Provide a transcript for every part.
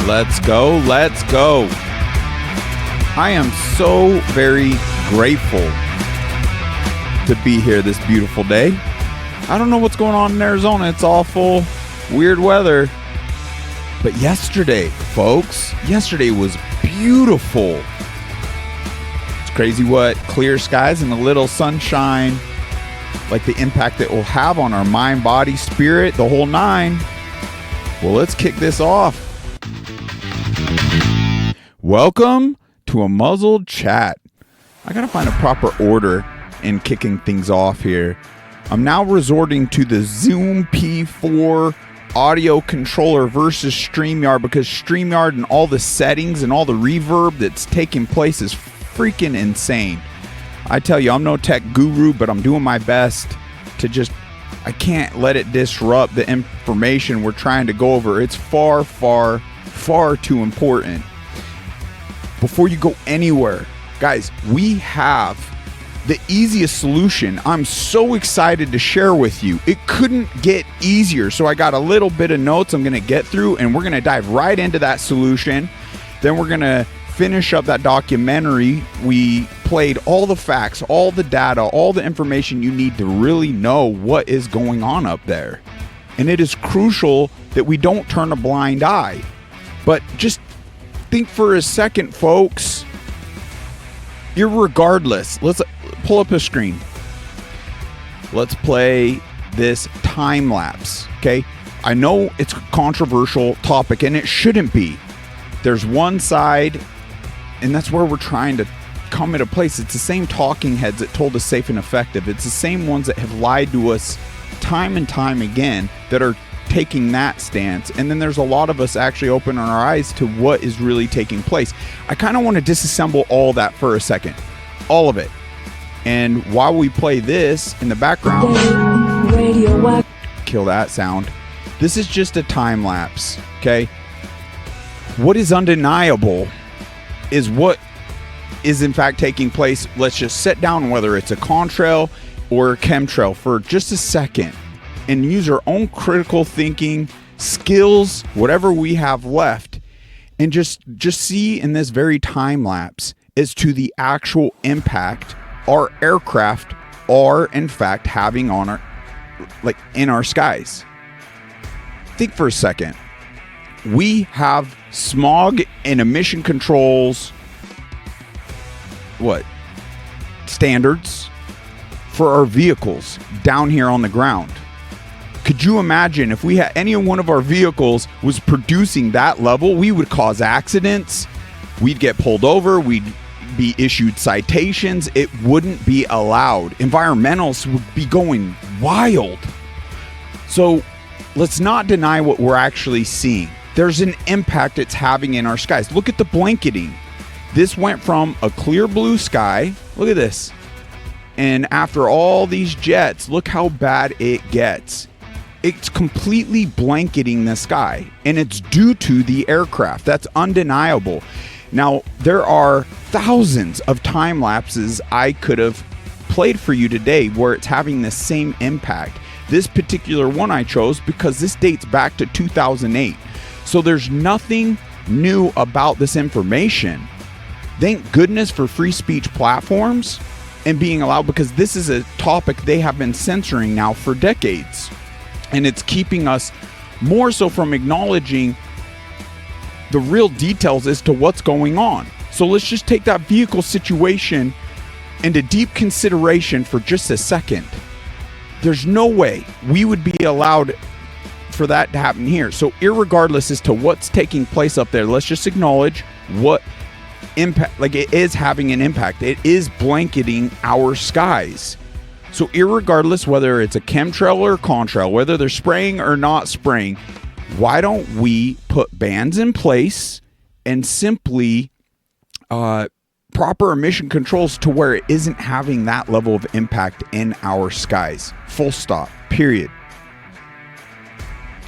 Let's go. Let's go. I am so very grateful to be here this beautiful day. I don't know what's going on in Arizona. It's awful, weird weather. But yesterday, folks, yesterday was beautiful. It's crazy what clear skies and a little sunshine, like the impact it will have on our mind, body, spirit, the whole nine. Well, let's kick this off. Welcome to a muzzled chat. I gotta find a proper order in kicking things off here. I'm now resorting to the Zoom P4 audio controller versus StreamYard because StreamYard and all the settings and all the reverb that's taking place is freaking insane. I tell you, I'm no tech guru, but I'm doing my best to just, I can't let it disrupt the information we're trying to go over. It's far, far, far too important. Before you go anywhere, guys, we have the easiest solution I'm so excited to share with you. It couldn't get easier. So I got a little bit of notes I'm going to get through, and we're going to dive right into that solution. Then we're going to finish up that documentary. We played all the facts, all the data, all the information you need to really know what is going on up there. And it is crucial that we don't turn a blind eye. But just think for a second, folks. Irregardless, let's pull up a screen. Let's play this time lapse, okay? I know it's a controversial topic, and it shouldn't be. There's one side, and that's where we're trying to come into place. It's the same talking heads that told us safe and effective. It's the same ones that have lied to us time and time again that are taking that stance. And then there's a lot of us actually opening our eyes to what is really taking place. I kind of want to disassemble all that for a second. All of it. And while we play this in the background, kill that sound. This is just a time lapse, okay? What is undeniable is what is in fact taking place. Let's just sit down, whether it's a contrail or a chemtrail, for just a second and use our own critical thinking skills, whatever we have left, and just see in this very time lapse as to the actual impact our aircraft are in fact having on our, like, in our skies. Think for a second. We have smog and emission controls, standards for our vehicles down here on the ground. Could you imagine if we had any one of our vehicles was producing that level? We would cause accidents. We'd get pulled over. We'd be issued citations. It wouldn't be allowed. Environmentalists would be going wild. So let's not deny what we're actually seeing. There's an impact it's having in our skies. Look at the blanketing. This went from a clear blue sky. Look at this. And after all these jets, look how bad it gets. It's completely blanketing the sky, and it's due to the aircraft. That's undeniable. Now, there are thousands of time lapses I could have played for you today where it's having the same impact. This particular one I chose because this dates back to 2008. So there's nothing new about this information. Thank goodness for free speech platforms and being allowed, because this is a topic they have been censoring now for decades. And it's keeping us more so from acknowledging the real details as to what's going on. So let's just take that vehicle situation into deep consideration for just a second. There's no way we would be allowed for that to happen here. So irregardless as to what's taking place up there, let's just acknowledge what impact, like, it is having an impact. It is blanketing our skies. So irregardless whether it's a chemtrail or a contrail, whether they're spraying or not spraying, why don't we put bans in place and simply proper emission controls to where it isn't having that level of impact in our skies? Full stop. Period.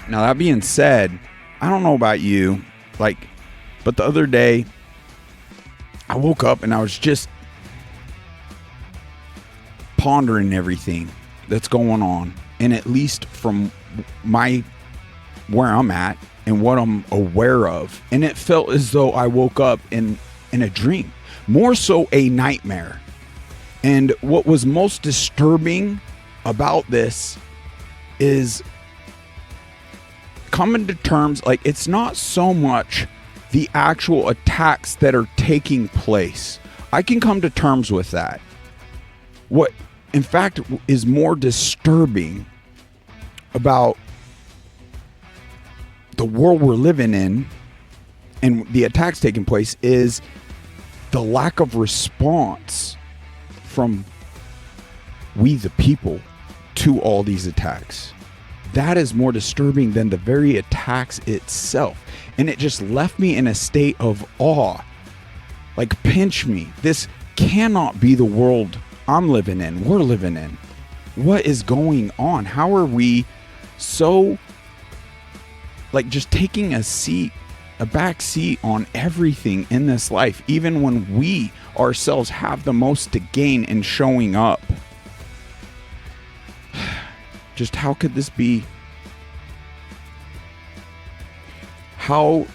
Now, that being said, I don't know about you, but the other day I woke up and I was just pondering everything that's going on. And at least from where I'm at and what I'm aware of. And it felt as though I woke up in a dream, more so a nightmare. And what was most disturbing about this is coming to terms, like, it's not so much the actual attacks that are taking place. I can come to terms with that. What, in fact, is more disturbing about the world we're living in and the attacks taking place is the lack of response from we the people to all these attacks. That is more disturbing than the very attacks itself. And it just left me in a state of awe. Like, pinch me. This cannot be the world I'm living in, we're living in. What is going on? How are we so, like, just taking a back seat on everything in this life, even when we ourselves have the most to gain in showing up? Just how could this be? How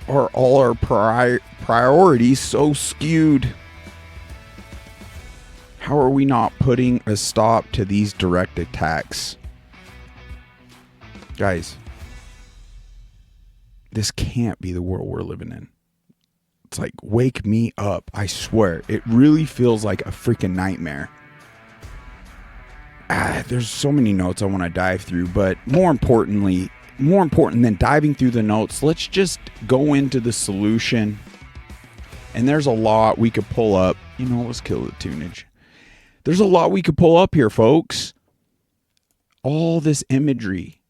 are all our priorities so skewed? How are we not putting a stop to these direct attacks? Guys, this can't be the world we're living in. It's like, wake me up. I swear, it really feels like a freaking nightmare. There's so many notes I want to dive through, but more important than diving through the notes, let's just go into the solution. And there's a lot we could pull up. Let's kill the tunage. There's a lot we could pull up here, folks. All this imagery,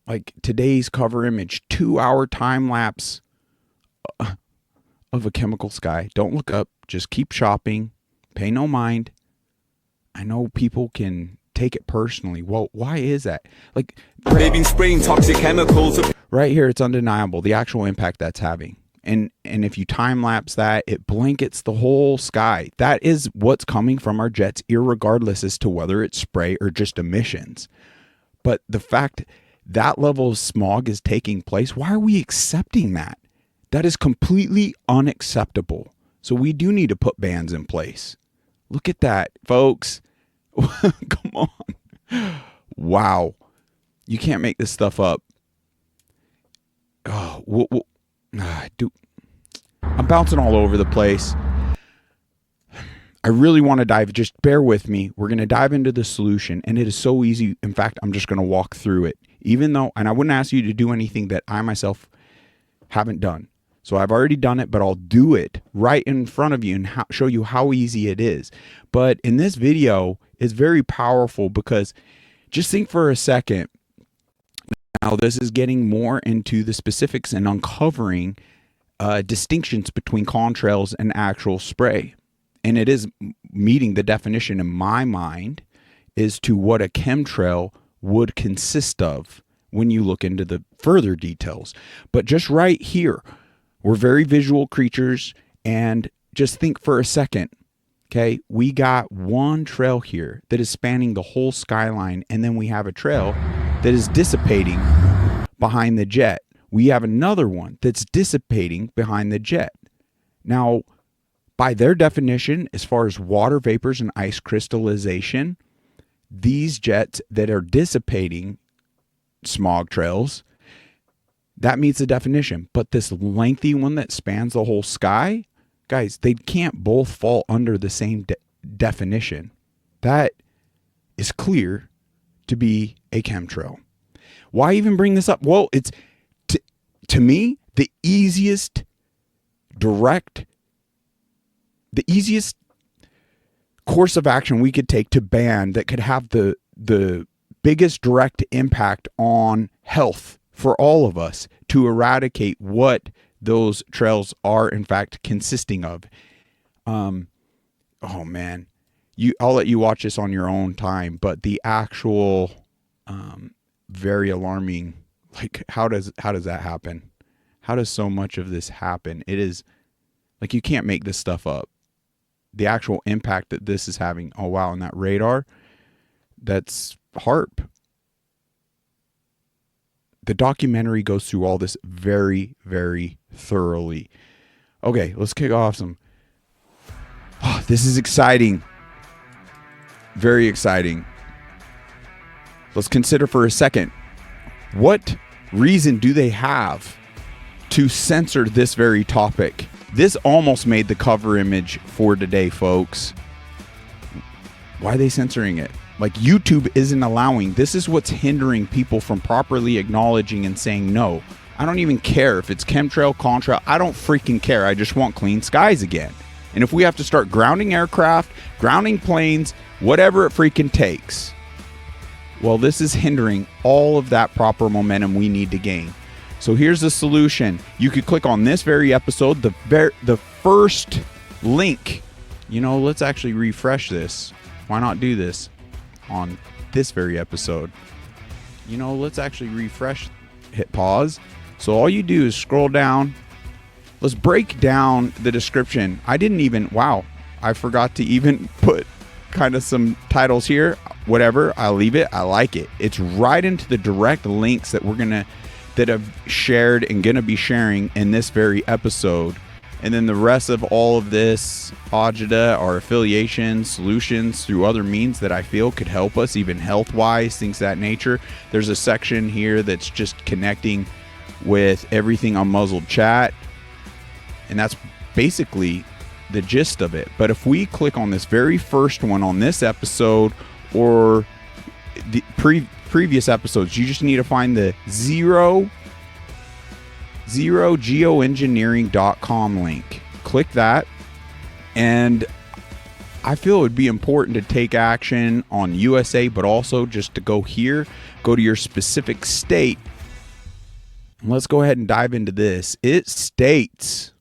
like today's cover image, 2-hour time lapse of a chemical sky. Don't look up. Just keep shopping. Pay no mind. I know people can take it personally. Well, why is that? Like, Baby spraying toxic chemicals. Right here, it's undeniable the actual impact that's having. And if you time lapse that, it blankets the whole sky. That is what's coming from our jets, irregardless as to whether it's spray or just emissions. But the fact that level of smog is taking place, why are we accepting that? That is completely unacceptable. So we do need to put bans in place. Look at that, folks. Come on. Wow. You can't make this stuff up. Oh, dude, I'm bouncing all over the place. I really want to dive. Just bear with me. We're going to dive into the solution, and it is so easy. In fact, I'm just going to walk through it, even though, and I wouldn't ask you to do anything that I myself haven't done. So I've already done it, but I'll do it right in front of you and show you how easy it is. But in this video, it's very powerful because just think for a second. Now, this is getting more into the specifics and uncovering distinctions between contrails and actual spray. And it is meeting the definition in my mind as to what a chemtrail would consist of when you look into the further details. But just right here, we're very visual creatures, and just think for a second, okay? We got one trail here that is spanning the whole skyline, and then we have a trail that is dissipating behind the jet. We have another one that's dissipating behind the jet. Now, by their definition, as far as water vapors and ice crystallization, these jets that are dissipating smog trails, that meets the definition. But this lengthy one that spans the whole sky, guys, they can't both fall under the same definition. That is clear to be a chemtrail. Why even bring this up? Well, it's to me the easiest course of action we could take to ban that could have the biggest direct impact on health for all of us, to eradicate what those trails are in fact consisting of. Oh man, I'll let you watch this on your own time, but the actual very alarming, like, how does that happen? How does so much of this happen? It is like, you can't make this stuff up. The actual impact that this is having. Oh wow, and that radar, that's HARP. The documentary goes through all this very, very thoroughly. Okay, let's kick off some. Oh, this is exciting. Very exciting. Let's consider for a second, what reason do they have to censor this very topic? This almost made the cover image for today, folks. Why are they censoring it? Like, YouTube isn't allowing. This is what's hindering people from properly acknowledging and saying no. I don't even care if it's chemtrail, contrail. I don't freaking care. I just want clean skies again. And if we have to start grounding aircraft, grounding planes, whatever it freaking takes, well, this is hindering all of that proper momentum we need to gain. So here's the solution. You could click on this very episode, the first link. You know, let's actually refresh this. Why not do this on this very episode? You know, let's actually refresh, hit pause. So all you do is scroll down. Let's break down the description. I forgot to even put kind of some titles here. Whatever, I'll leave it. I like it. It's right into the direct links that that I've shared and gonna be sharing in this very episode. And then the rest of all of this agita are affiliations, solutions through other means that I feel could help us, even health-wise, things of that nature. There's a section here that's just connecting with everything UNMUZZLED chat. And that's basically the gist of it. But if we click on this very first one on this episode or the previous episodes, you just need to find the zerogeoengineering.com link. Click that, and I feel it would be important to take action on USA, but also just to go here, go to your specific state. Let's go ahead and dive into this. It states,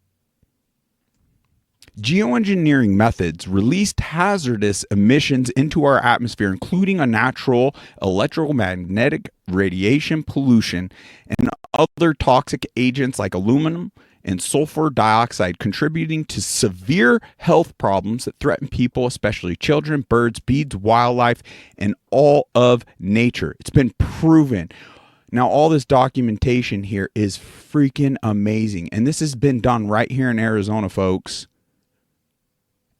geoengineering methods released hazardous emissions into our atmosphere, including unnatural electromagnetic radiation pollution and other toxic agents like aluminum and sulfur dioxide, contributing to severe health problems that threaten people, especially children, birds, bees, wildlife, and all of nature. It's been proven. Now, all this documentation here is freaking amazing. And this has been done right here in Arizona, folks.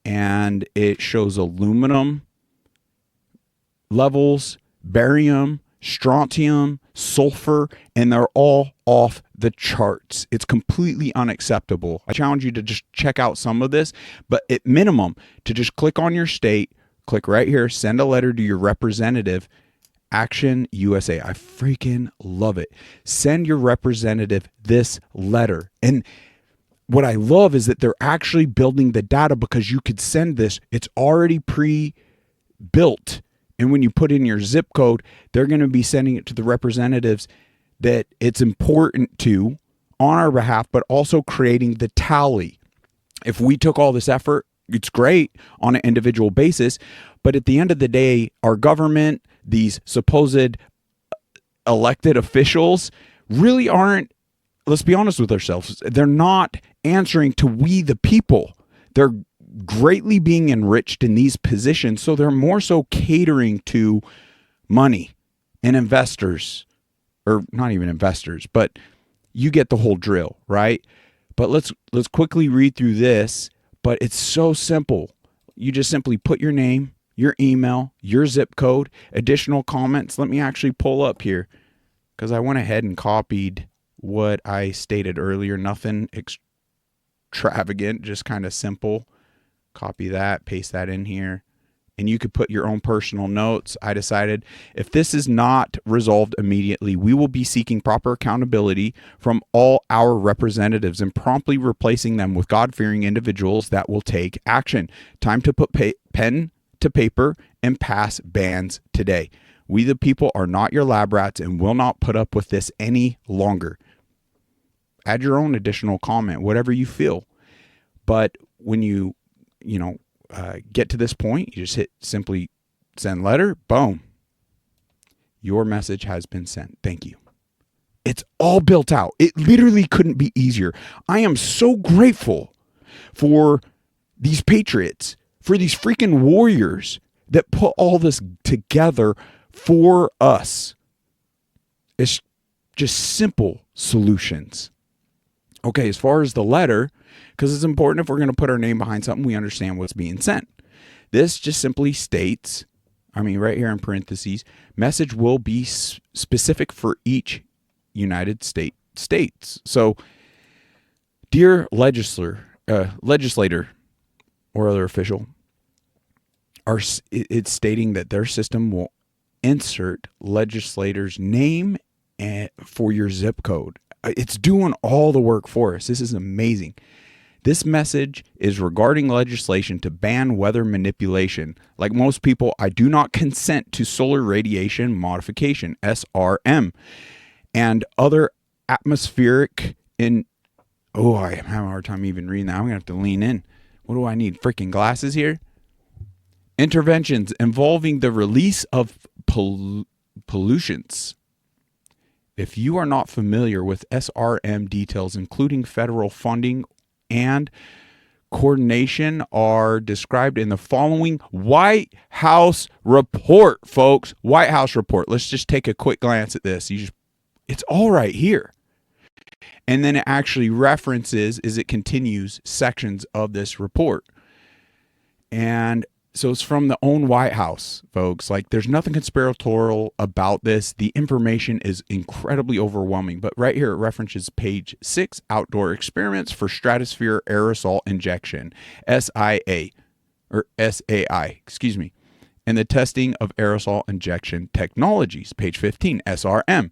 And it shows aluminum levels, barium, strontium, sulfur, and they're all off the charts. It's completely unacceptable. I challenge you to just check out some of this, but at minimum, to just click on your state, click right here, send a letter to your representative, Action USA. I freaking love it. Send your representative this letter. And what I love is that they're actually building the data, because you could send this, it's already pre-built. And when you put in your zip code, they're going to be sending it to the representatives that it's important to on our behalf, but also creating the tally. If we took all this effort, it's great on an individual basis, but at the end of the day, our government, these supposed elected officials really aren't, let's be honest with ourselves, they're not answering to we the people. They're greatly being enriched in these positions, so they're more so catering to money and investors, or not even investors, but you get the whole drill, right? But let's quickly read through this, but it's so simple. You just simply put your name, your email, your zip code, additional comments. Let me actually pull up here, because I went ahead and copied what I stated earlier. Nothing extravagant, just kind of simple. Copy that, paste that in here, and you could put your own personal notes. I decided if this is not resolved immediately, we will be seeking proper accountability from all our representatives and promptly replacing them with God-fearing individuals that will take action. Time to put pen to paper and pass bans today. We the people are not your lab rats and will not put up with this any longer. Add your own additional comment, whatever you feel. But when you get to this point, you just hit simply send letter, boom. Your message has been sent. Thank you. It's all built out. It literally couldn't be easier. I am so grateful for these patriots, for these freaking warriors that put all this together for us. It's Just simple solutions. Okay, as far as the letter, because it's important if we're going to put our name behind something, we understand what's being sent. This just simply states, right here in parentheses, message will be specific for each United States. So, dear legislator or other official, it's stating that their system will insert legislator's name for your zip code. It's doing all the work for us. This is amazing. This message is regarding legislation to ban weather manipulation. Like most people, I do not consent to solar radiation modification, SRM, and other atmospheric I am having a hard time even reading that. I'm going to have to lean in. What do I need? Freaking glasses here? Interventions involving the release of pollutions. If you are not familiar with SRM details, including federal funding and coordination, are described in the following White House report, folks. White House report. Let's just take a quick glance at this. It's all right here. And then it actually references, as it continues, sections of this report. And so it's from the own White House, folks. Like, there's nothing conspiratorial about this. The information is incredibly overwhelming. But right here, it references page 6, outdoor experiments for stratosphere aerosol injection, SAI, and the testing of aerosol injection technologies, page 15, SRM.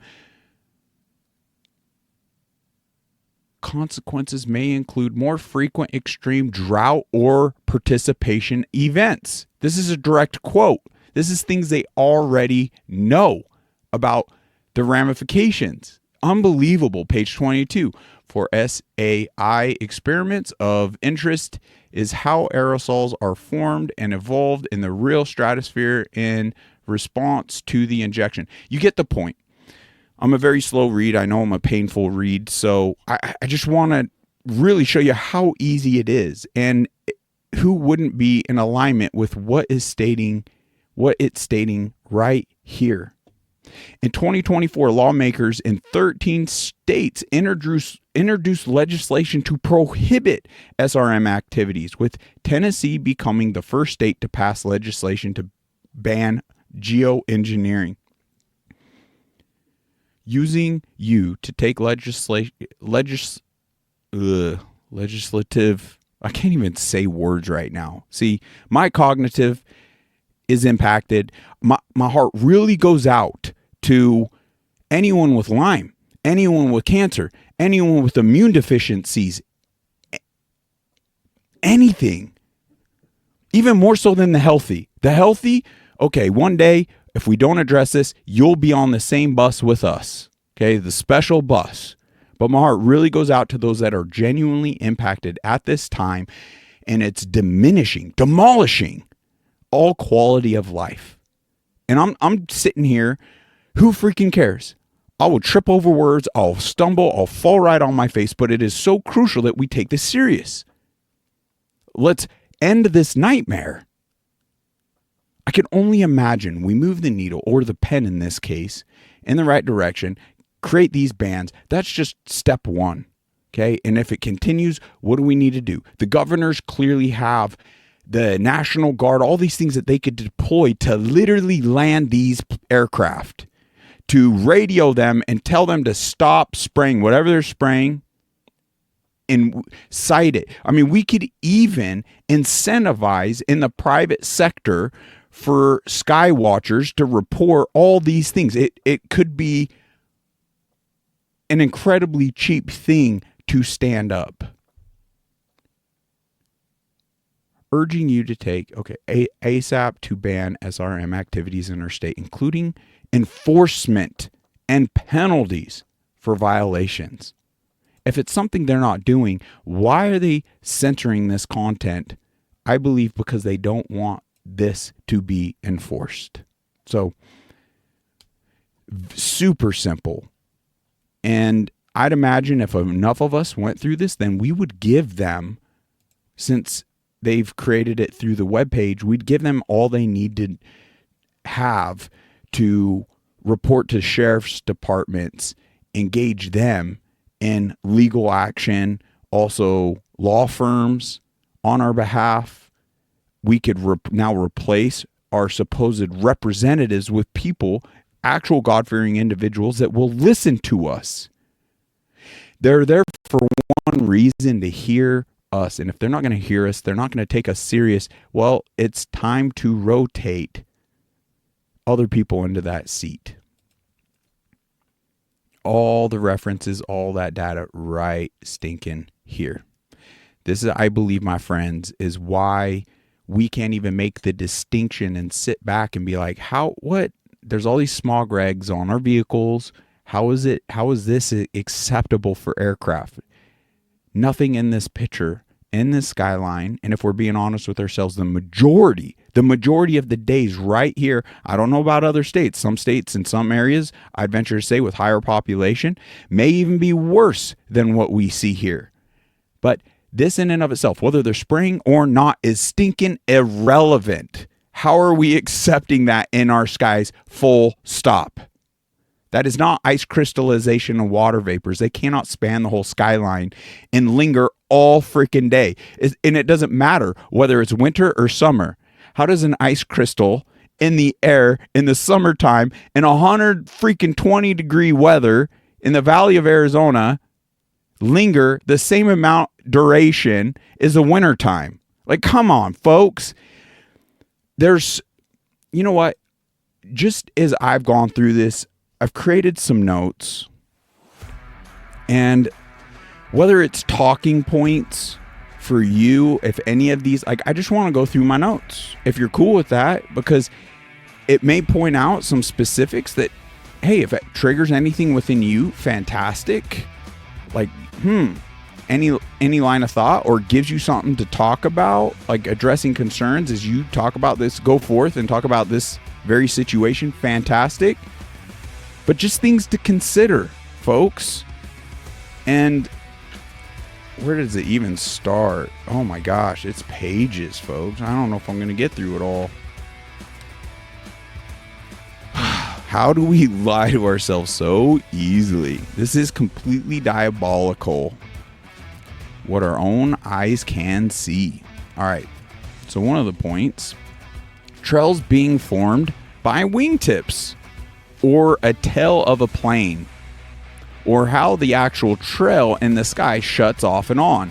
Consequences may include more frequent extreme drought or participation events. This is a direct quote. This is things they already know about the ramifications. Unbelievable. Page 22. For SAI, experiments of interest is how aerosols are formed and evolved in the real stratosphere in response to the injection. You get the point. I'm a very slow read. I know I'm a painful read. So I just want to really show you how easy it is, and who wouldn't be in alignment with what it's stating right here. In 2024, lawmakers in 13 states introduced legislation to prohibit SRM activities, with Tennessee becoming the first state to pass legislation to ban geoengineering. Using you to take legislative, I can't even say words right now. See, my cognitive is impacted. My heart really goes out to anyone with Lyme, anyone with cancer, anyone with immune deficiencies, anything. Even more so than the healthy. The healthy, okay, one day, if we don't address this, you'll be on the same bus with us, okay, the special bus. But my heart really goes out to those that are genuinely impacted at this time, and it's demolishing all quality of life. And I'm sitting here, who freaking cares? I will trip over words, I'll stumble, I'll fall right on my face, but it is so crucial that we take this serious. Let's end this nightmare. I can only imagine we move the needle, or the pen in this case, in the right direction, create these bans. That's just step one, okay? And if it continues, what do we need to do? The governors clearly have the National Guard, all these things that they could deploy to literally land these aircraft, to radio them and tell them to stop spraying whatever they're spraying and cite it. I mean, we could even incentivize in the private sector for sky watchers to report all these things. It could be an incredibly cheap thing to stand up. Urging you to take, ASAP to ban SRM activities in our state, including enforcement and penalties for violations. If it's something they're not doing, why are they censoring this content? I believe because they don't want this to be enforced. So, super simple. And I'd imagine if enough of us went through this, then we would give them, since they've created it through the webpage, we'd give them all they need to have to report to sheriff's departments engage them in legal action, also law firms on our behalf. We could now replace our supposed representatives with people, actual God-fearing individuals that will listen to us. They're there for one reason, to hear us. And if they're not going to hear us, they're not going to take us serious. Well, it's time to rotate other people into that seat. All the references, all that data right stinking here. This is, I believe, my friends, is why we can't even make the distinction and sit back and be like, what? There's all these smog regs on our vehicles. How is this acceptable for aircraft? Nothing in this picture, in this skyline, and if we're being honest with ourselves, the majority of the days right here, I don't know about other states. Some states in some areas, I'd venture to say with higher population, may even be worse than what we see here. But this in and of itself, whether they're spraying or not, is stinking irrelevant. How are we accepting that in our skies? Full stop. That is not ice crystallization of water vapors. They cannot span the whole skyline and linger all freaking day. And it doesn't matter whether it's winter or summer. How does an ice crystal in the air in the summertime in 120-degree weather in the Valley of Arizona linger the same amount duration as the wintertime? Like, come on, folks. There's, you know what? Just as I've gone through this, I've created some notes, and whether it's talking points for you, if any of these, like, I just want to go through my notes, if you're cool with that, because it may point out some specifics that, hey, if it triggers anything within you, fantastic. Like, any line of thought, or gives you something to talk about, like addressing concerns as you talk about this, go forth and talk about this very situation, fantastic. But just things to consider, folks. And where does it even start? Oh my gosh, it's pages, folks. I don't know if I'm going to get through it all. How do we lie to ourselves so easily? This is completely diabolical. What our own eyes can see. All right. So one of the points, trails being formed by wingtips or a tail of a plane, or how the actual trail in the sky shuts off and on.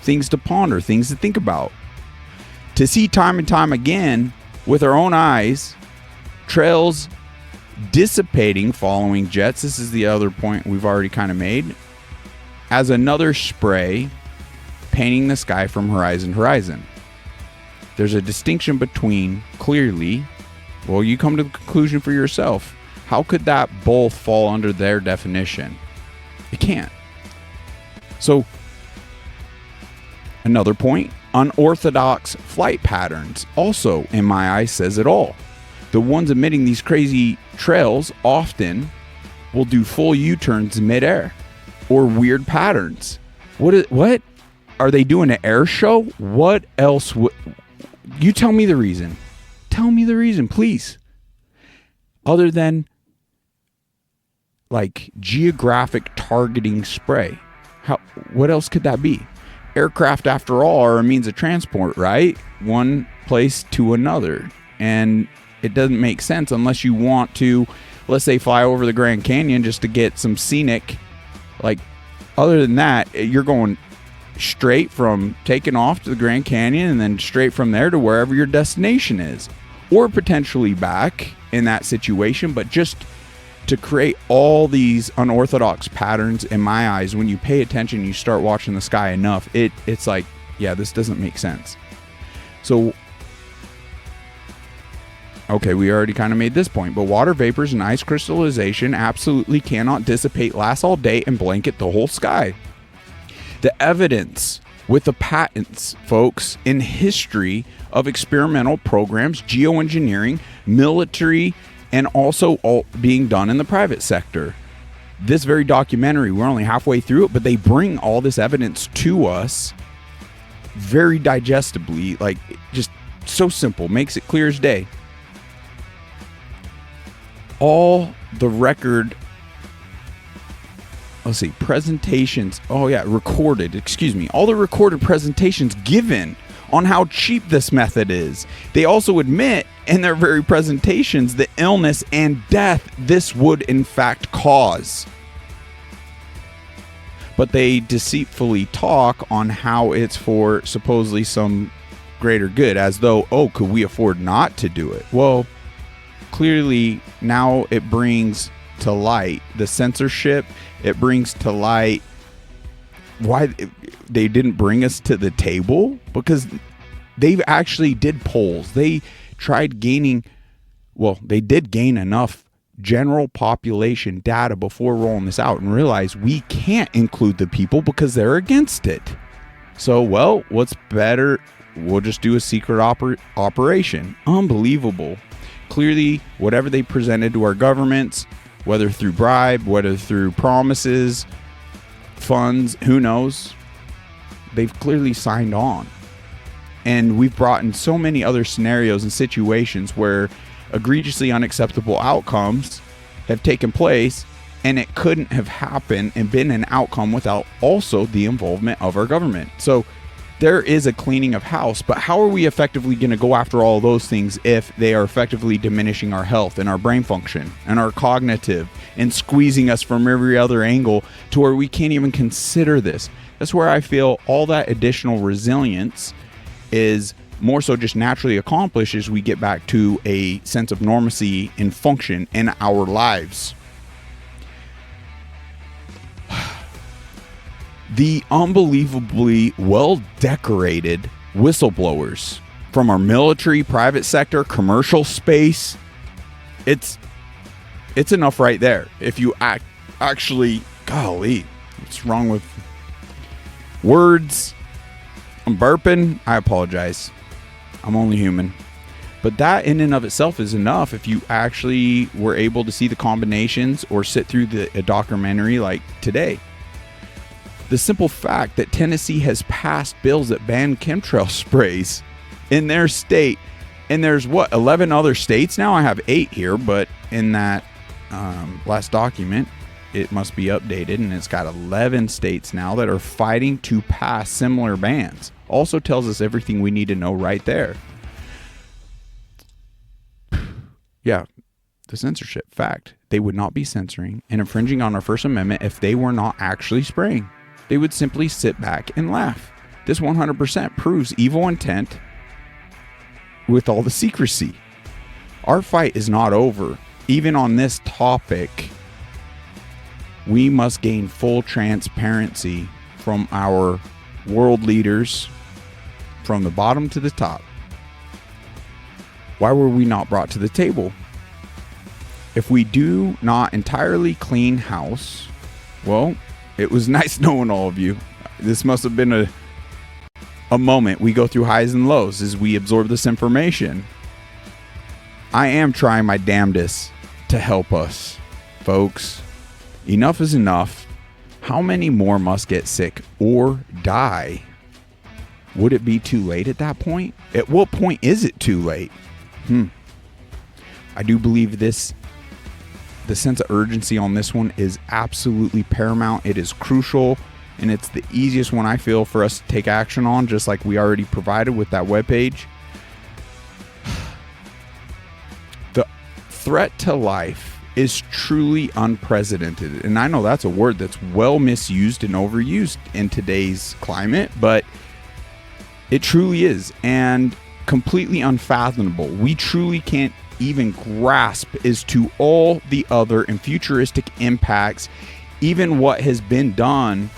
Things to ponder, things to think about. To see time and time again with our own eyes, trails dissipating following jets. This is the other point we've already kind of made. As another spray painting the sky from horizon to horizon. There's a distinction between, clearly, well, you come to the conclusion for yourself. How could that both fall under their definition? It can't. So, another point, unorthodox flight patterns also, in my eyes, says it all. The ones emitting these crazy trails often will do full U-turns midair, or weird patterns. What? Are they doing an air show? What else would... You tell me the reason. Tell me the reason, please. Other than, like, geographic targeting spray. What else could that be? Aircraft, after all, are a means of transport, right? One place to another. And it doesn't make sense unless you want to, let's say, fly over the Grand Canyon just to get some scenic. Like, other than that, you're going straight from taking off to the Grand Canyon and then straight from there to wherever your destination is. Or potentially back in that situation, but just to create all these unorthodox patterns, in my eyes, when you pay attention, you start watching the sky enough, it's like, yeah, this doesn't make sense. So, okay, we already kind of made this point, but water vapors and ice crystallization absolutely cannot dissipate, last all day, and blanket the whole sky. The evidence with the patents, folks, in history of experimental programs, geoengineering, military, and also all being done in the private sector. This very documentary, we're only halfway through it, but they bring all this evidence to us very digestibly, like, just so simple, makes it clear as day. All the record let's see, presentations. Oh yeah, recorded, excuse me. All the recorded presentations given on how cheap this method is. They also admit in their very presentations the illness and death this would in fact cause. But they deceitfully talk on how it's for supposedly some greater good, as though, oh, could we afford not to do it? Well, clearly now it brings to light the censorship. It brings to light why they didn't bring us to the table, because they actually did polls. They tried gaining, well, they did gain enough general population data before rolling this out and realized we can't include the people because they're against it. So, well, what's better? We'll just do a secret operation. Unbelievable. Clearly, whatever they presented to our governments, whether through bribe, whether through promises, funds, who knows, they've clearly signed on. And we've brought in so many other scenarios and situations where egregiously unacceptable outcomes have taken place, and it couldn't have happened and been an outcome without also the involvement of our government. So there is a cleaning of house, but how are we effectively going to go after all those things if they are effectively diminishing our health and our brain function and our cognitive and squeezing us from every other angle to where we can't even consider this? That's where I feel all that additional resilience is more so just naturally accomplished as we get back to a sense of normalcy and function in our lives. The unbelievably well-decorated whistleblowers from our military, private sector, commercial space, it's enough right there. If you actually, golly, what's wrong with words? I'm burping. I apologize. I'm only human. But that in and of itself is enough if you actually were able to see the combinations or sit through a documentary like today. The simple fact that Tennessee has passed bills that ban chemtrail sprays in their state, and there's 11 other states now? I have 8 here, but in that last document, it must be updated, and it's got 11 states now that are fighting to pass similar bans. Also tells us everything we need to know right there. Yeah, the censorship fact. They would not be censoring and infringing on our First Amendment if they were not actually spraying. They would simply sit back and laugh. This 100% proves evil intent with all the secrecy. Our fight is not over. Even on this topic, we must gain full transparency from our world leaders from the bottom to the top. Why were we not brought to the table? If we do not entirely clean house, well, it was nice knowing all of you. This must have been a moment. We go through highs and lows as we absorb this information. I am trying my damnedest to help us, folks. Enough is enough. How many more must get sick or die? Would it be too late at that point? At what point is it too late? I do believe the sense of urgency on this one is absolutely paramount. It is crucial, and it's the easiest one I feel for us to take action on, just like we already provided with that webpage. The threat to life is truly unprecedented, and I know that's a word that's well misused and overused in today's climate, but it truly is, and completely unfathomable. We truly can't even grasp as to all the other and futuristic impacts. Even what has been done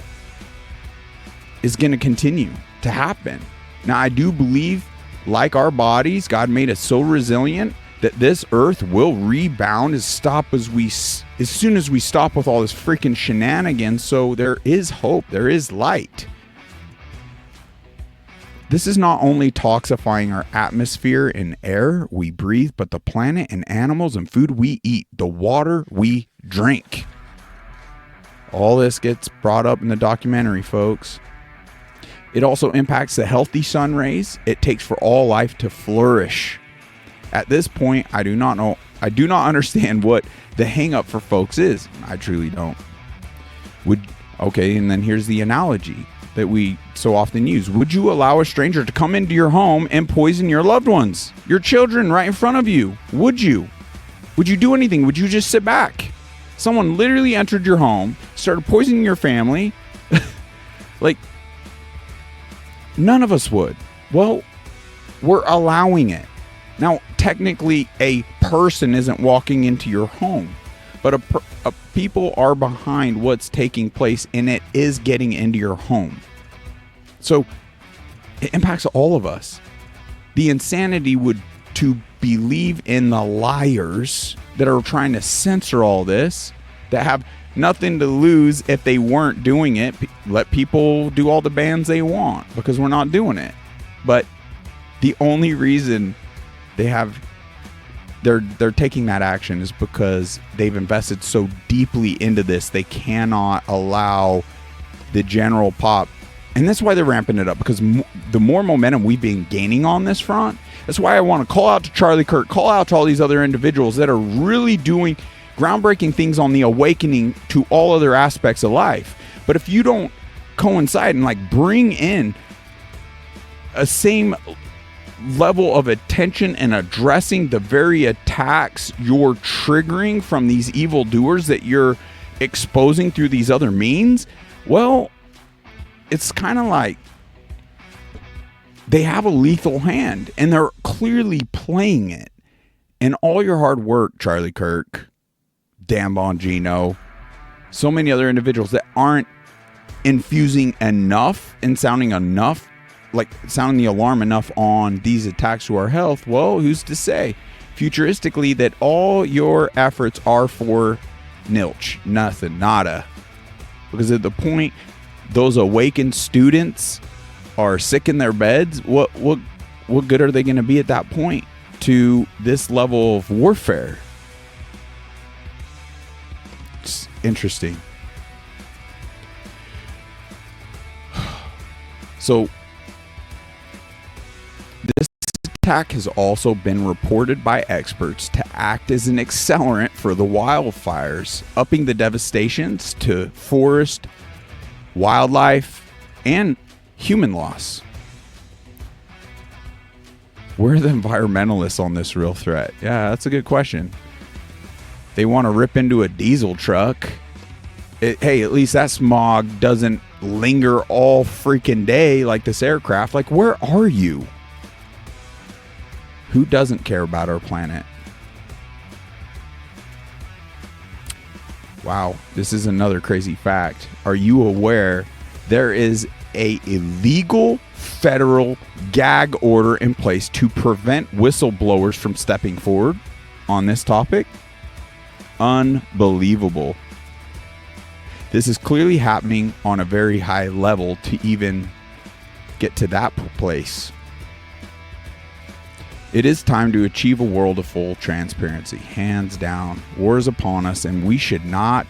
is going to continue to happen. Now, I do believe, like our bodies, God made us so resilient that this earth will rebound as soon as we stop with all this freaking shenanigans. So there is hope. There is light. This is not only toxifying our atmosphere and air we breathe, but the planet and animals and food we eat, the water we drink. All this gets brought up in the documentary, folks. It also impacts the healthy sun rays it takes for all life to flourish. At this point, I do not understand what the hang up for folks is. I truly don't. And then here's the analogy that we so often use. Would you allow a stranger to come into your home and poison your loved ones, your children right in front of you? Would you? Would you do anything? Would you just sit back? Someone literally entered your home, started poisoning your family. Like, none of us would. Well, we're allowing it. Now, technically, a person isn't walking into your home, but people are behind what's taking place, and it is getting into your home. So it impacts all of us. The insanity would to believe in the liars that are trying to censor all this, that have nothing to lose if they weren't doing it. Let people do all the bans they want because we're not doing it. But the only reason they're taking that action is because they've invested so deeply into this. They cannot allow the general pop, and that's why they're ramping it up, because the more momentum we've been gaining on this front. That's why I want to call out to Charlie Kirk, call out to all these other individuals that are really doing groundbreaking things on the awakening to all other aspects of life. But if you don't coincide and like bring in a same level of attention and addressing the very attacks you're triggering from these evildoers that you're exposing through these other means, well, it's kind of like they have a lethal hand and they're clearly playing it. And all your hard work, Charlie Kirk, Dan Bongino, so many other individuals that aren't infusing enough and sounding enough, like sounding the alarm enough on these attacks to our health, well, who's to say futuristically that all your efforts are for nilch, nothing, nada? Because at the point those awakened students are sick in their beds, what good are they going to be at that point to this level of warfare? It's interesting. So this attack has also been reported by experts to act as an accelerant for the wildfires, upping the devastations to forest, wildlife, and human loss. Where are the environmentalists on this real threat? Yeah, that's a good question. They want to rip into a diesel truck. Hey, at least that smog doesn't linger all freaking day like this aircraft. Like, where are you? Who doesn't care about our planet? Wow, this is another crazy fact. Are you aware there is a illegal federal gag order in place to prevent whistleblowers from stepping forward on this topic? Unbelievable. This is clearly happening on a very high level to even get to that place. It is time to achieve a world of full transparency. Hands down, war is upon us, and we should not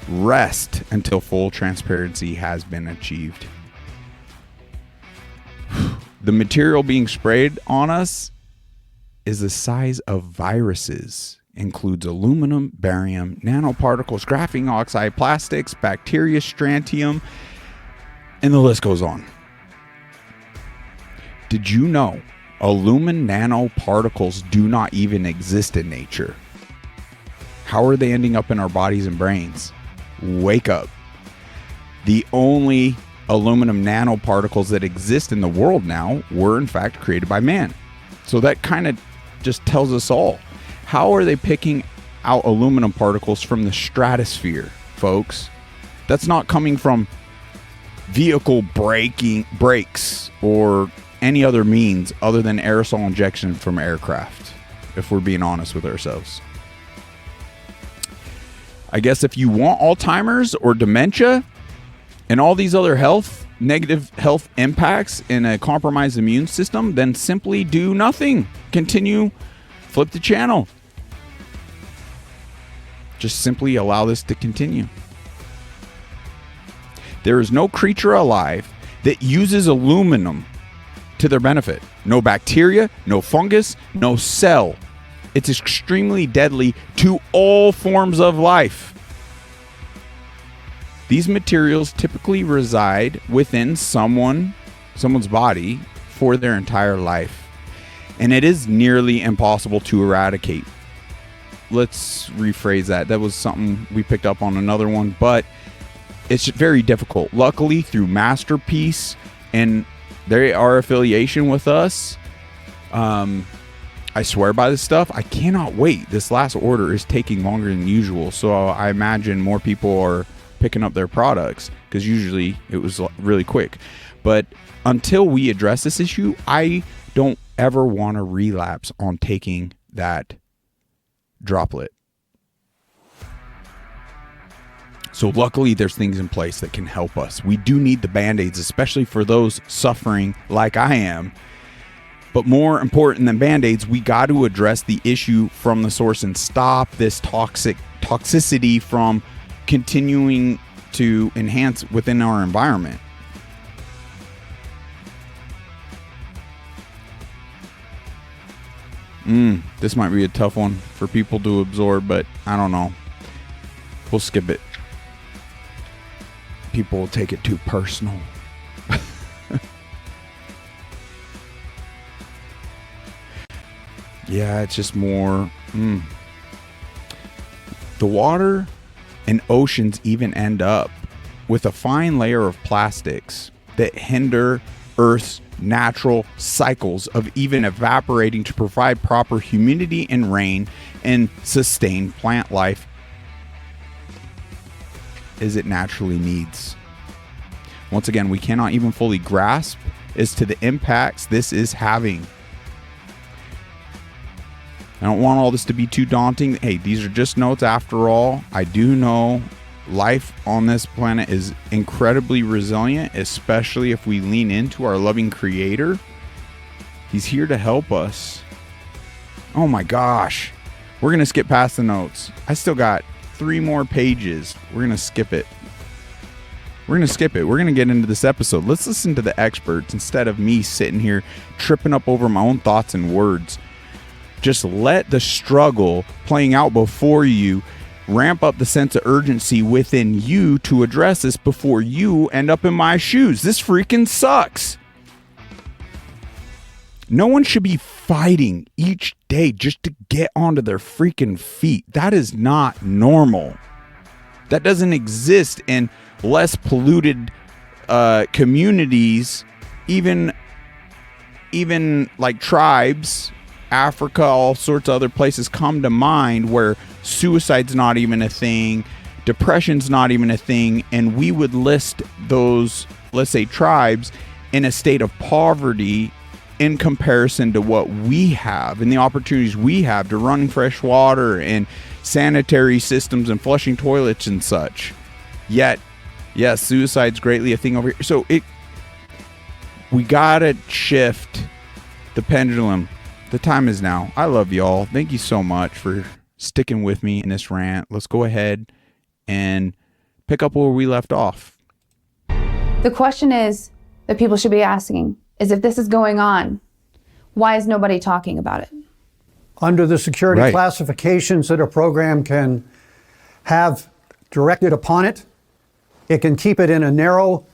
rest until full transparency has been achieved. The material being sprayed on us is the size of viruses. Includes aluminum, barium, nanoparticles, graphene oxide, plastics, bacteria, strontium, and the list goes on. Did you know aluminum nanoparticles do not even exist in nature? How are they ending up in our bodies and brains? Wake up. The only aluminum nanoparticles that exist in the world now were in fact created by man. So that kind of just tells us all. How are they picking out aluminum particles from the stratosphere, folks? That's not coming from vehicle brakes or any other means other than aerosol injection from aircraft, if we're being honest with ourselves. I guess if you want Alzheimer's or dementia and all these other negative health impacts in a compromised immune system, then simply do nothing. Continue, flip the channel. Just simply allow this to continue. There is no creature alive that uses aluminum to their benefit. No bacteria, no fungus, no cell. It's extremely deadly to all forms of life. These materials typically reside within someone's body for their entire life, and it is nearly impossible to eradicate. Let's rephrase that. That was something we picked up on another one, but it's very difficult. Luckily, through Masterpiece and their affiliation with us, I swear by this stuff. I cannot wait. This last order is taking longer than usual, so I imagine more people are picking up their products, because usually it was really quick. But until we address this issue, I don't ever want to relapse on taking that droplet. So luckily there's things in place that can help us. We do need the Band-Aids, especially for those suffering like I am. But more important than Band-Aids, we got to address the issue from the source and stop this toxicity from continuing to enhance within our environment. This might be a tough one for people to absorb, but I don't know. We'll skip it. People will take it too personal. Yeah, it's just more. The water and oceans even end up with a fine layer of plastics that hinder Earth's natural cycles of even evaporating to provide proper humidity and rain and sustain plant life as it naturally needs. Once again, we cannot even fully grasp as to the impacts this is having. I don't want all this to be too daunting. Hey, these are just notes after all. I do know life on this planet is incredibly resilient, especially if we lean into our loving Creator. He's here to help us. Oh my gosh. We're going to skip past the notes. I still got 3 more pages. We're going to skip it. We're going to skip it. We're going to get into this episode. Let's listen to the experts instead of me sitting here tripping up over my own thoughts and words. Just let the struggle playing out before you ramp up the sense of urgency within you to address this before you end up in my shoes. This freaking sucks. No one should be fighting each day just to get onto their freaking feet. That is not normal. That doesn't exist in less polluted communities, even like tribes. Africa, all sorts of other places come to mind where suicide's not even a thing, depression's not even a thing, and we would list those, let's say, tribes in a state of poverty in comparison to what we have and the opportunities we have to run fresh water and sanitary systems and flushing toilets and such. Yet, yes, suicide's greatly a thing over here. So we gotta shift the pendulum. The time is now. I love y'all. Thank you so much for sticking with me in this rant. Let's go ahead and pick up where we left off. The question is that people should be asking is, if this is going on, why is nobody talking about it? Under the security classifications that a program can have directed upon it, it can keep it in a narrow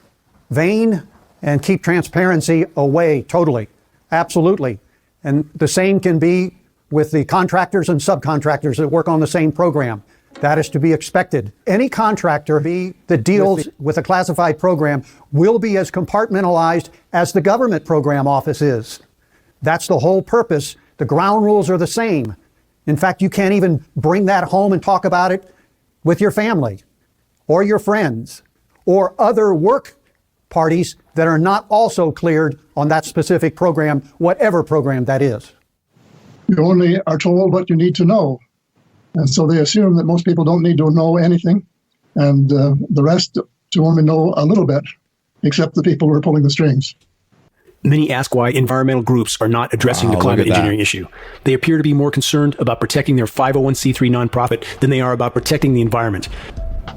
vein and keep transparency away totally. Absolutely. And the same can be with the contractors and subcontractors that work on the same program. That is to be expected. Any contractor that deals with a classified program will be as compartmentalized as the government program office is. That's the whole purpose. The ground rules are the same. In fact, you can't even bring that home and talk about it with your family or your friends or other work parties that are not also cleared on that specific program, whatever program that is. You only are told what you need to know. And so they assume that most people don't need to know anything, and the rest to only know a little bit, except the people who are pulling the strings. Many ask why environmental groups are not addressing the climate engineering issue. They appear to be more concerned about protecting their 501c3 nonprofit than they are about protecting the environment.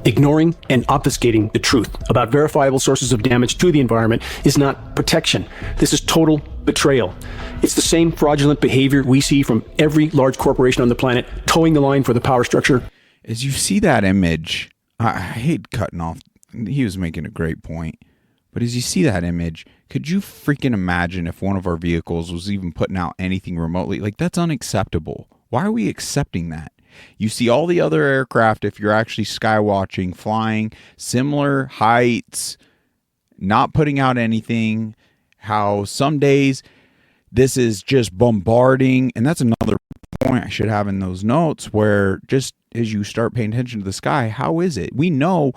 Ignoring and obfuscating the truth about verifiable sources of damage to the environment is not protection. This is total betrayal. It's the same fraudulent behavior we see from every large corporation on the planet, towing the line for the power structure. As you see that image, I hate cutting off. he was making a great point. But as you see that image, could you freaking imagine if one of our vehicles was even putting out anything remotely? Like, that's unacceptable. Why are we accepting that? You see all the other aircraft, if you're actually skywatching, flying similar heights, not putting out anything, how some days this is just bombarding. And that's another point I should have in those notes, where just as you start paying attention to the sky, how is it? We know,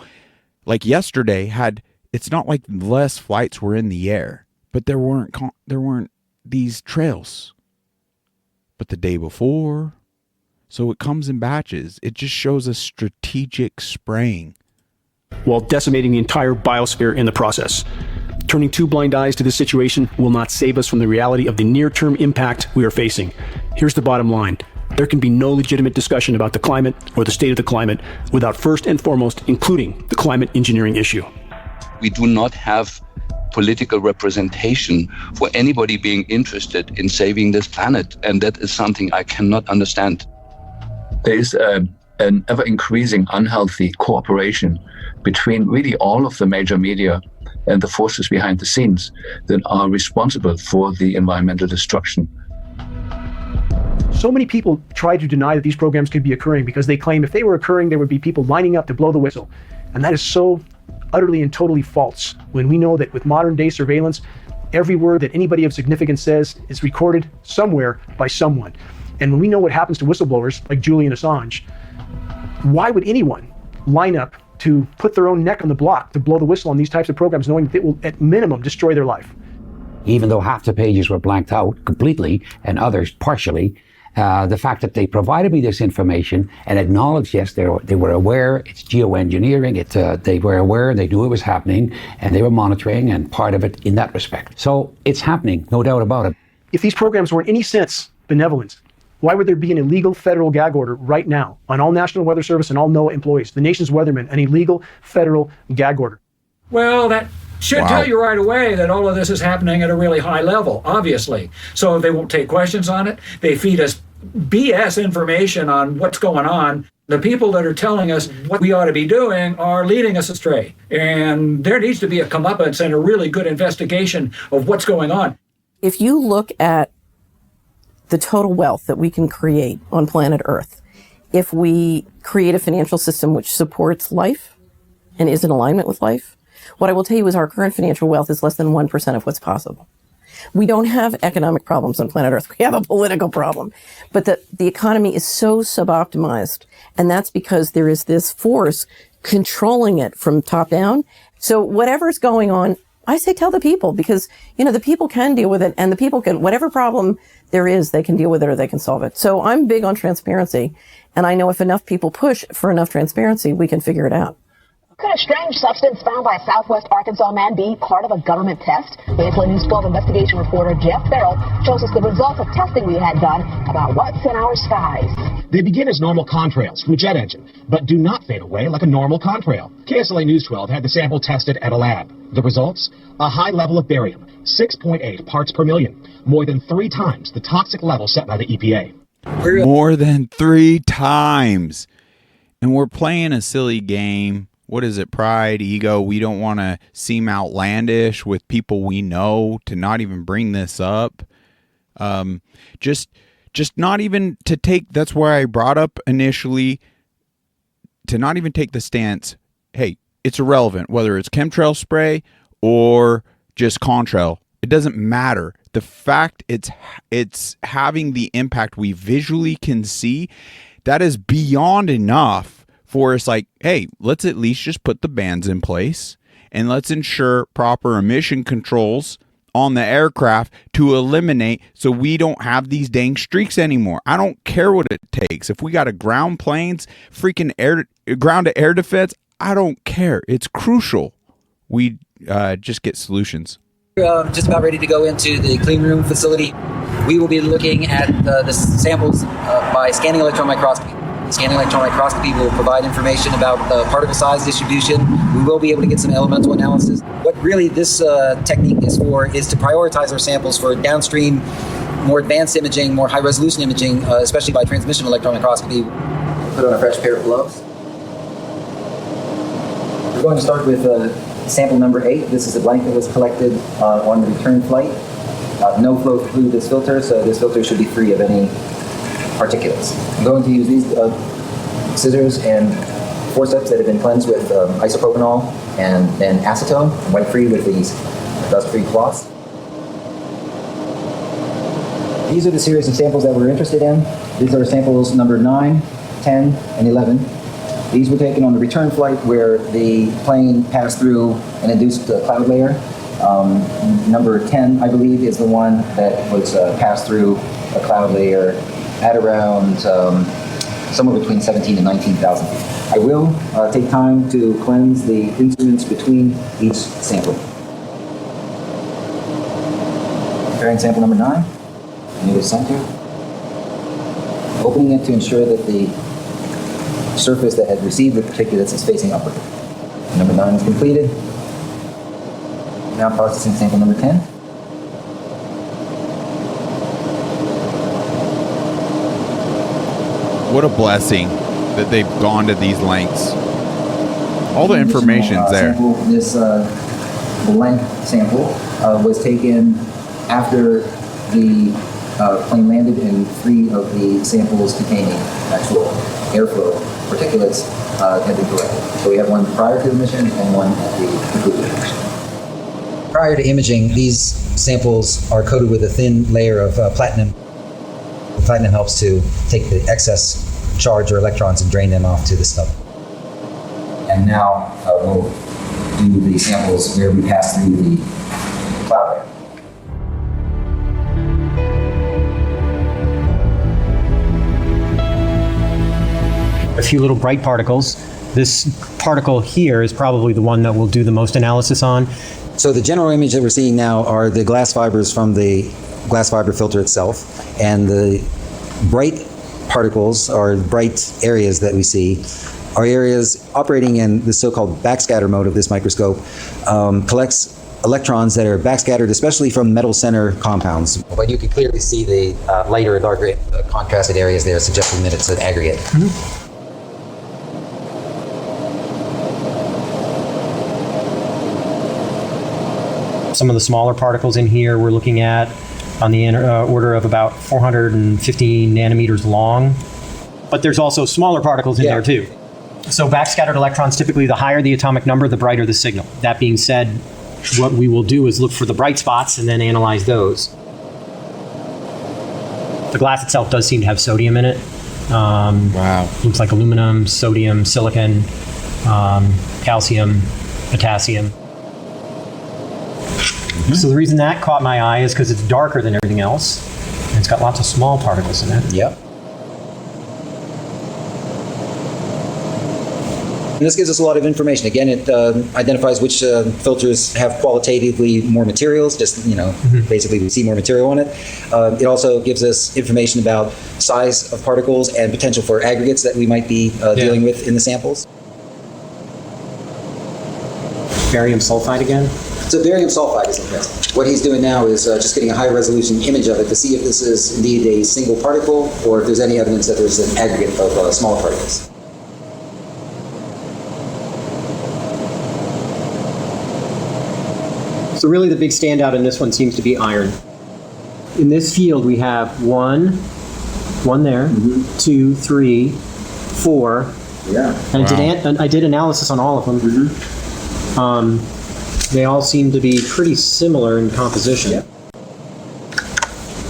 like yesterday it's not like less flights were in the air, but there weren't these trails. But the day before, so it comes in batches. It just shows a strategic spraying, while decimating the entire biosphere in the process. Turning two blind eyes to this situation will not save us from the reality of the near-term impact we are facing. Here's the bottom line. There can be no legitimate discussion about the climate or the state of the climate without first and foremost including the climate engineering issue. We do not have political representation for anybody being interested in saving this planet, and that is something I cannot understand. There is an ever-increasing unhealthy cooperation between really all of the major media and the forces behind the scenes that are responsible for the environmental destruction. So many people try to deny that these programs could be occurring because they claim if they were occurring, there would be people lining up to blow the whistle. And that is so utterly and totally false, when we know that with modern day surveillance, every word that anybody of significance says is recorded somewhere by someone. And when we know what happens to whistleblowers like Julian Assange, why would anyone line up to put their own neck on the block to blow the whistle on these types of programs, knowing that it will at minimum destroy their life? Even though half the pages were blanked out completely and others partially, the fact that they provided me this information and acknowledged, yes, they were aware, it's geoengineering, they were aware, they knew it was happening, and they were monitoring and part of it in that respect. So it's happening, no doubt about it. If these programs were in any sense benevolent, why would there be an illegal federal gag order right now on all National Weather Service and all NOAA employees, the nation's weathermen, an illegal federal gag order? Well, that should tell you right away that all of this is happening at a really high level, obviously. So they won't take questions on it. They feed us BS information on what's going on. The people that are telling us what we ought to be doing are leading us astray. And there needs to be a comeuppance and a really good investigation of what's going on. If you look at the total wealth that we can create on planet Earth, if we create a financial system which supports life and is in alignment with life, what I will tell you is our current financial wealth is less than 1% of what's possible. We don't have economic problems on planet Earth. We have a political problem. But the economy is so suboptimized, and that's because there is this force controlling it from top down. So whatever's going on, I say tell the people, because, the people can deal with it, and the people can, whatever problem there is, they can deal with it or they can solve it. So I'm big on transparency, and I know if enough people push for enough transparency, we can figure it out. Could a strange substance found by a Southwest Arkansas man be part of a government test? Faithfully News 12 investigation reporter Jeff Farrell shows us the results of testing we had done about what's in our skies. They begin as normal contrails from a jet engine, but do not fade away like a normal contrail. KSLA News 12 had the sample tested at a lab. The results? A high level of barium, 6.8 parts per million, more than 3 times the toxic level set by the EPA. More than 3 times. And we're playing a silly game. What is it? Pride, ego. We don't want to seem outlandish with people we know to not even bring this up. Just not even to take, that's why I brought up initially, to not even take the stance, hey, it's irrelevant whether it's chemtrail spray or just contrail. It doesn't matter. The fact it's having the impact we visually can see, that is beyond enough for us, like, hey, let's at least just put the bans in place and let's ensure proper emission controls on the aircraft to eliminate, so we don't have these dang streaks anymore. I don't care what it takes. If we got to ground planes, freaking ground to air defense, I don't care. It's crucial we just get solutions. Just about ready to go into the clean room facility. We will be looking at the samples by scanning electron microscopy. Scanning electron microscopy will provide information about particle size distribution. We will be able to get some elemental analysis. What really this technique is for is to prioritize our samples for downstream, more advanced imaging, more high-resolution imaging, especially by transmission electron microscopy. Put on a fresh pair of gloves. going to start with sample number 8. This is a blank that was collected on the return flight. No flow through this filter, so this filter should be free of any particulates. I'm going to use these scissors and forceps that have been cleansed with isopropanol and then acetone, wipe free with these dust-free cloths. These are the series of samples that we're interested in. These are samples number 9, 10, and 11. These were taken on the return flight where the plane passed through an induced cloud layer. Number 10, I believe, is the one that was passed through a cloud layer at around somewhere between 17 and 19,000 feet. I will take time to cleanse the instruments between each sample. Preparing sample number 9, near the center. Opening it to ensure that the surface that had received the particulates is facing upward. Number 9 is completed. Now processing sample number 10. What a blessing that they've gone to these lengths. All the information's there. This blank sample was taken after the plane landed and 3 of the samples containing actual airflow particulates had been collected. So we have one prior to the mission and one at the conclusion of the mission. Prior to imaging, these samples are coated with a thin layer of platinum. Platinum helps to take the excess charge or electrons and drain them off to the snub. And now we'll do the samples where we pass through the cloud layer. A few little bright particles. This particle here is probably the one that we'll do the most analysis on. So the general image that we're seeing now are the glass fibers from the glass fiber filter itself, and the bright particles, or bright areas that we see, are areas operating in the so-called backscatter mode of this microscope, collects electrons that are backscattered, especially from metal center compounds. But you can clearly see the lighter, darker contrasted areas there, suggesting that it's an aggregate. Mm-hmm. Some of the smaller particles in here we're looking at on the order of about 450 nanometers long. But there's also smaller particles in there too. So backscattered electrons, typically the higher the atomic number, the brighter the signal. That being said, what we will do is look for the bright spots and then analyze those. The glass itself does seem to have sodium in it. Wow. Looks like aluminum, sodium, silicon, calcium, potassium. Mm-hmm. So the reason that caught my eye is because it's darker than everything else. And it's got lots of small particles in it. Yep. And this gives us a lot of information. Again, it identifies which filters have qualitatively more materials, just, basically we see more material on it. It also gives us information about size of particles and potential for aggregates that we might be dealing with in the samples. Barium sulfide again? So barium sulfide is interesting. What he's doing now is just getting a high resolution image of it to see if this is indeed a single particle or if there's any evidence that there's an aggregate of smaller particles. So really the big standout in this one seems to be iron. In this field we have one there, 2, 3, 4. Yeah. And I did analysis on all of them. They all seem to be pretty similar in composition. Yeah.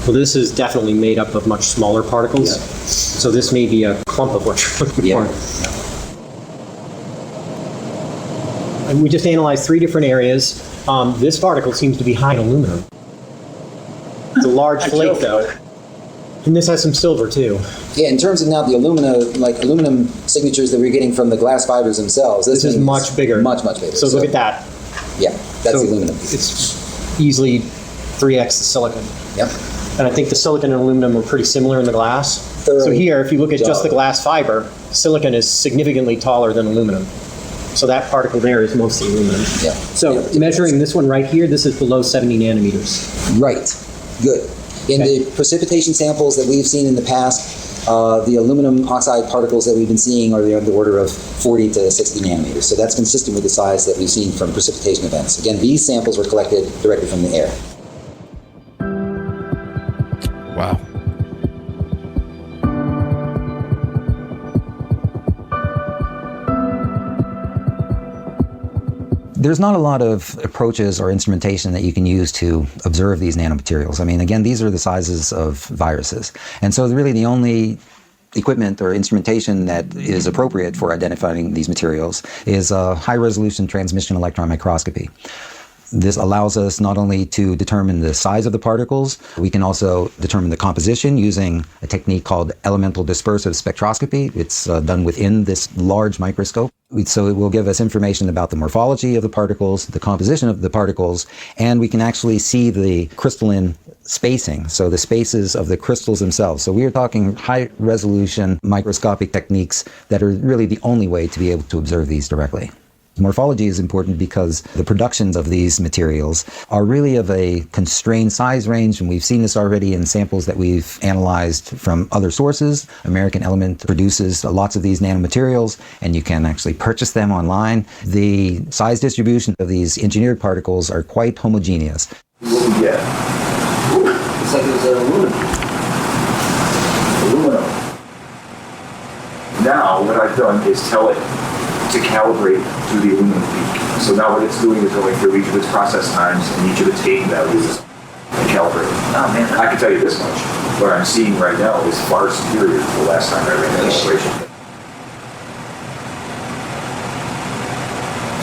Well, this is definitely made up of much smaller particles. Yeah. So this may be a clump of what you're looking for. And we just analyzed 3 different areas. This particle seems to be high in aluminum. It's a large flake, though. And this has some silver, too. Yeah, in terms of now the aluminum signatures that we're getting from the glass fibers themselves, this is much bigger. Much bigger. So look at that. Yeah, that's the aluminum. It's easily 3x the silicon. Yep. And I think the silicon and aluminum are pretty similar in the glass. So here, if you look at just the glass fiber, silicon is significantly taller than aluminum. So that particle there is mostly aluminum. Yeah. So measuring this one right here, this is below 70 nanometers. Right. Good. In the precipitation samples that we've seen in the past, the aluminum oxide particles that we've been seeing are on the order of 40 to 60 nanometers. So that's consistent with the size that we've seen from precipitation events. Again, these samples were collected directly from the air. Wow. There's not a lot of approaches or instrumentation that you can use to observe these nanomaterials. I mean, again, these are the sizes of viruses. And so really the only equipment or instrumentation that is appropriate for identifying these materials is high-resolution transmission electron microscopy. This allows us not only to determine the size of the particles, we can also determine the composition using a technique called elemental dispersive spectroscopy. It's done within this large microscope. So it will give us information about the morphology of the particles, the composition of the particles, and we can actually see the crystalline spacing, so the spaces of the crystals themselves. So we are talking high-resolution microscopic techniques that are really the only way to be able to observe these directly. Morphology is important because the productions of these materials are really of a constrained size range, and we've seen this already in samples that we've analyzed from other sources. American Element produces lots of these nanomaterials, and you can actually purchase them online. The size distribution of these engineered particles are quite homogeneous. What we get? It's like it was aluminum. Now, what I've done is tell it to calibrate to the aluminum peak. So now what it's doing is going through each of its process times and each of its gain values and calibrating. Oh man, I can tell you this much. What I'm seeing right now is far superior to the last time I ran that operation.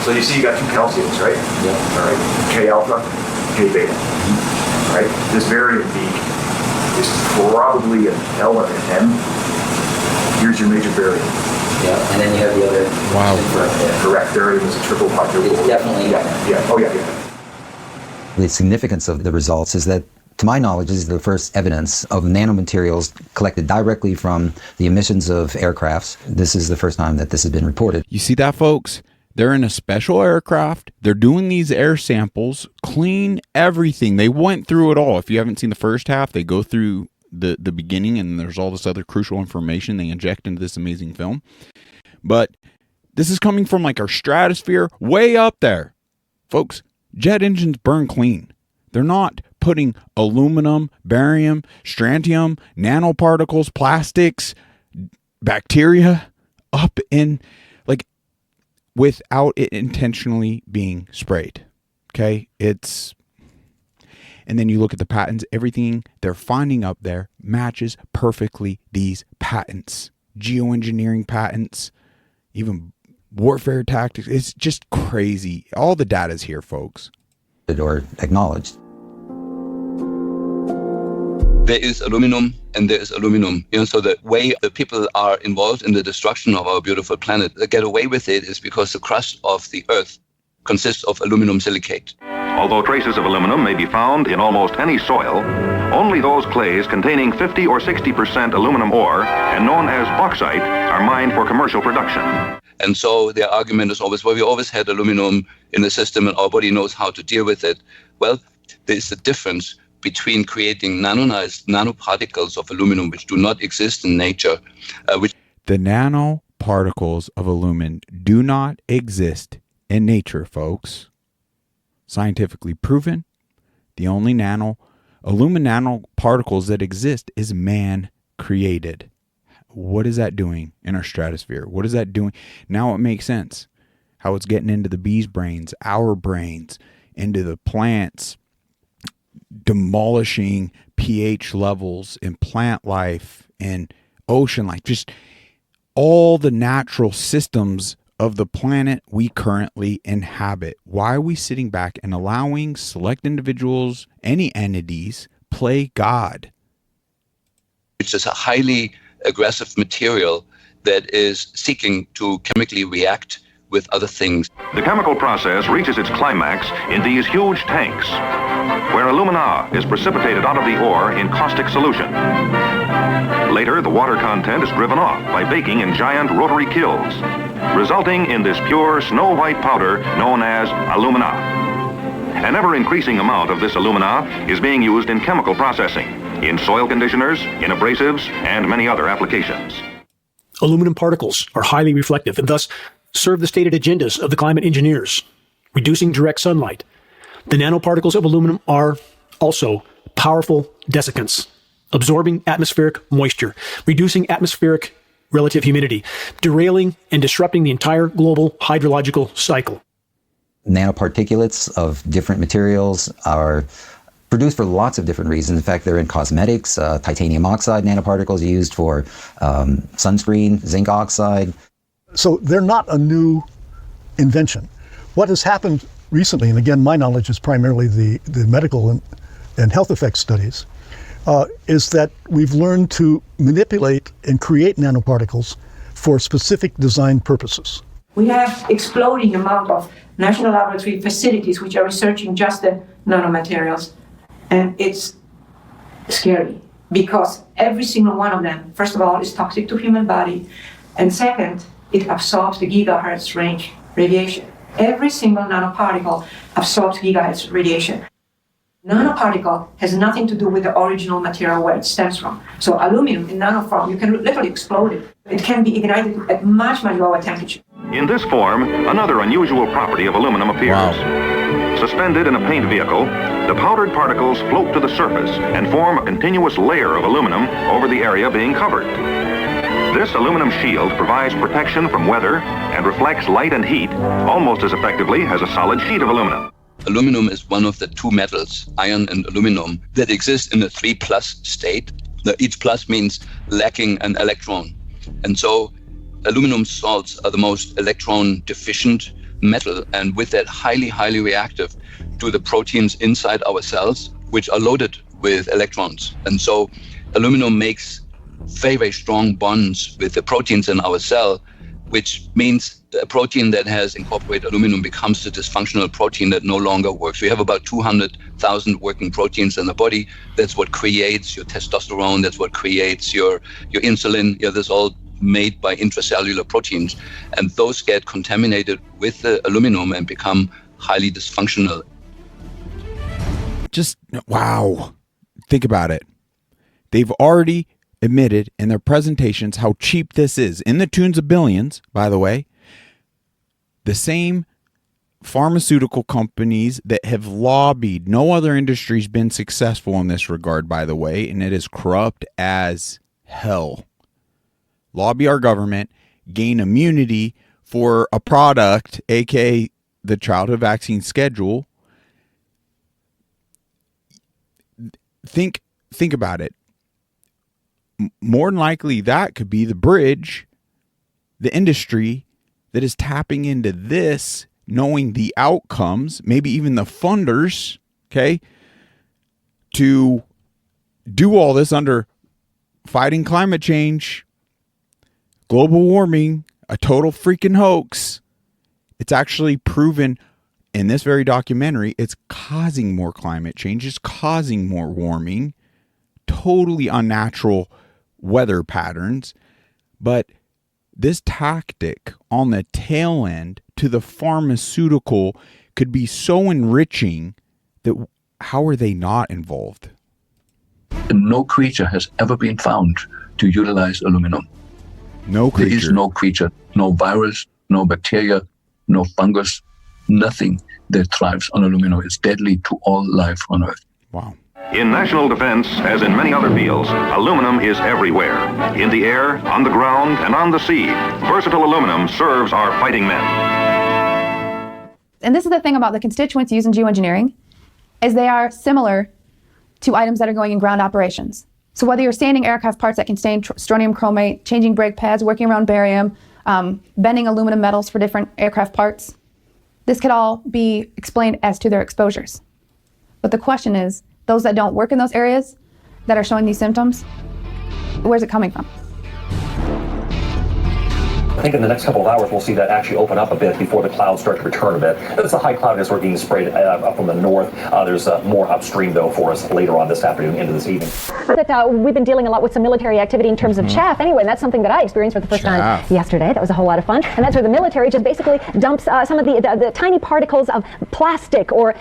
So you see you got two calciums, right? Yeah. All right. K alpha, K beta. All right. This variant peak is probably an L and an M. Here's your major variant. Yeah, and then you have the other. Wow. Correct. Variant is a triple quadruple. It's definitely. Yeah. Oh yeah. The significance of the results is that, to my knowledge, this is the first evidence of nanomaterials collected directly from the emissions of aircrafts. This is the first time that this has been reported. You see that, folks? They're in a special aircraft. They're doing these air samples, clean everything. They went through it all. If you haven't seen the first half, they go through the beginning, and there's all this other crucial information they inject into this amazing film. But this is coming from like our stratosphere way up there. Folks, jet engines burn clean. They're not putting aluminum, barium, strontium, nanoparticles, plastics, bacteria up in, like, without it intentionally being sprayed. Okay? And then you look at the patents, everything they're finding up there matches perfectly these patents. Geoengineering patents, even warfare tactics. It's just crazy. All the data's here, folks. Or acknowledged. There is aluminum and there is aluminum. So the way the people are involved in the destruction of our beautiful planet, they get away with it is because the crust of the Earth consists of aluminum silicate. Although traces of aluminum may be found in almost any soil, only those clays containing 50 or 60% aluminum ore and known as bauxite are mined for commercial production. And so their argument is always, well, we always had aluminum in the system and our body knows how to deal with it. Well, there's a difference between creating nanoparticles of aluminum which do not exist in nature. The nanoparticles of aluminum do not exist in nature, folks. Scientifically proven. The only aluminum nanoparticles that exist is man-created. What is that doing in our stratosphere? What is that doing? Now it makes sense. How it's getting into the bees' brains, our brains, into the plants, demolishing pH levels in plant life and ocean life. Just all the natural systems of the planet we currently inhabit. Why are we sitting back and allowing select individuals, any entities, play God? Which is a highly aggressive material that is seeking to chemically react with other things. The chemical process reaches its climax in these huge tanks, where alumina is precipitated out of the ore in caustic solution. Later, the water content is driven off by baking in giant rotary kilns, resulting in this pure snow-white powder known as alumina. An ever-increasing amount of this alumina is being used in chemical processing, in soil conditioners, in abrasives, and many other applications. Aluminum particles are highly reflective and thus serve the stated agendas of the climate engineers, reducing direct sunlight. The nanoparticles of aluminum are also powerful desiccants, absorbing atmospheric moisture, reducing atmospheric relative humidity, derailing and disrupting the entire global hydrological cycle. Nanoparticulates of different materials are produced for lots of different reasons. In fact, they're in cosmetics, titanium oxide nanoparticles used for sunscreen, zinc oxide. So they're not a new invention. What has happened recently, and again, my knowledge is primarily the medical and health effects studies, is that we've learned to manipulate and create nanoparticles for specific design purposes. We have exploding amount of national laboratory facilities which are researching just the nanomaterials. And it's scary because every single one of them, first of all, is toxic to human body. And second, it absorbs the gigahertz range radiation. Every single nanoparticle absorbs gigahertz radiation. Nanoparticle has nothing to do with the original material where it stems from. So aluminum in nanoform, you can literally explode it. It can be ignited at much, much lower temperature. In this form, another unusual property of aluminum appears. Suspended in a paint vehicle, the powdered particles float to the surface and form a continuous layer of aluminum over the area being covered. This aluminum shield provides protection from weather and reflects light and heat almost as effectively as a solid sheet of aluminum. Aluminum is one of the two metals, iron and aluminum, that exist in a 3+ state. Each plus means lacking an electron. And so aluminum salts are the most electron deficient metal, and with that highly, highly reactive to the proteins inside our cells, which are loaded with electrons. And so aluminum makes very, very strong bonds with the proteins in our cell, which means a protein that has incorporated aluminum becomes a dysfunctional protein that no longer works. We have about 200,000 working proteins in the body. That's what creates your testosterone. That's what creates your insulin. Yeah, that's all made by intracellular proteins. And those get contaminated with the aluminum and become highly dysfunctional. Just, wow. Think about it. They've already admitted in their presentations how cheap this is, in the tunes of billions, by the way. The same pharmaceutical companies that have lobbied, no other industry's been successful in this regard, by the way, and it is corrupt as hell. Lobby our government, gain immunity for a product, aka the childhood vaccine schedule. Think about it. More than likely, that could be the bridge, the industry that is tapping into this, knowing the outcomes, maybe even the funders, okay, to do all this under fighting climate change, global warming, a total freaking hoax. It's actually proven in this very documentary, it's causing more climate change, it's causing more warming, totally unnatural weather patterns. But this tactic on the tail end to the pharmaceutical could be so enriching that how are they not involved? No creature has ever been found to utilize aluminum. No creature. There is no creature, no virus, no bacteria, no fungus, nothing that thrives on aluminum. It's deadly to all life on Earth. Wow. In national defense, as in many other fields, aluminum is everywhere. In the air, on the ground, and on the sea. Versatile aluminum serves our fighting men. And this is the thing about the constituents used in geoengineering, is they are similar to items that are going in ground operations. So whether you're sanding aircraft parts that contain strontium chromate, changing brake pads, working around barium, bending aluminum metals for different aircraft parts, this could all be explained as to their exposures. But the question is, those that don't work in those areas that are showing these symptoms, where's it coming from? think in the next couple of hours we'll see that actually open up a bit before the clouds start to return a bit. It's the high cloudiness we're being sprayed up from the north. There's more upstream, though, for us later on this afternoon into this evening. We've been dealing a lot with some military activity in terms of chaff anyway, and that's something that I experienced for the first time yesterday. That was a whole lot of fun. And that's where the military just basically dumps some of the tiny particles of plastic or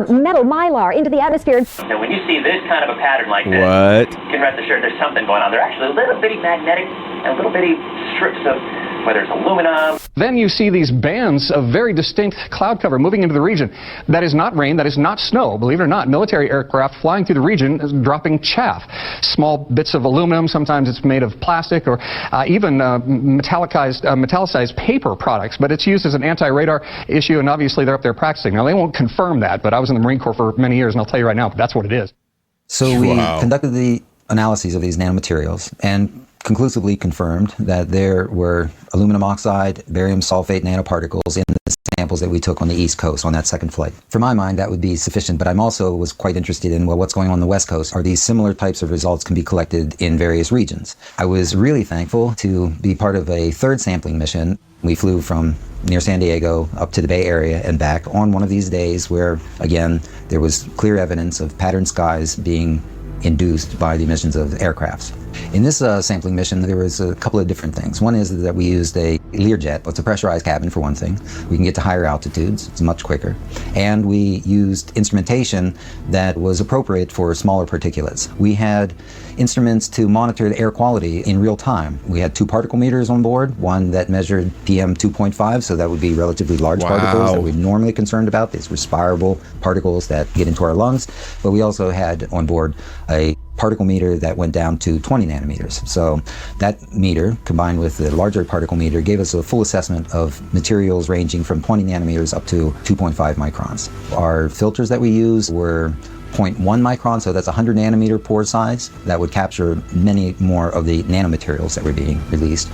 metal mylar into the atmosphere. Now, when you see this kind of a pattern like this, What? you can rest assured there's something going on. They're actually little bitty magnetic and little bitty strips of, whether it's aluminum. Then you see these bands of very distinct cloud cover moving into the region. That is not rain, that is not snow. Believe it or not, military aircraft flying through the region is dropping chaff. Small bits of aluminum, sometimes it's made of plastic or even metallicized paper products, but it's used as an anti-radar issue, and obviously they're up there practicing. Now, they won't confirm that, but I was in the Marine Corps for many years, and I'll tell you right now, that's what it is. So we conducted the analyses of these nanomaterials and conclusively confirmed that there were aluminum oxide, barium sulfate nanoparticles in the samples that we took on the East Coast on that second flight. For my mind, that would be sufficient, but I'm also was quite interested in, well, what's going on the West Coast? Are these similar types of results can be collected in various regions? I was really thankful to be part of a third sampling mission. We flew from near San Diego up to the Bay Area and back on one of these days where, again, there was clear evidence of patterned skies being induced by the emissions of aircrafts. In this sampling mission, there was a couple of different things. One is that we used a Learjet. It's a pressurized cabin, for one thing. We can get to higher altitudes. It's much quicker. And we used instrumentation that was appropriate for smaller particulates. We had instruments to monitor the air quality in real time. We had 2 particle meters on board, one that measured PM 2.5, so that would be relatively large particles that we're normally concerned about, these respirable particles that get into our lungs. But we also had on board a particle meter that went down to 20 nanometers. So that meter, combined with the larger particle meter, gave us a full assessment of materials ranging from 20 nanometers up to 2.5 microns. Our filters that we used were 0.1 micron, so that's 100 nanometer pore size. That would capture many more of the nanomaterials that were being released.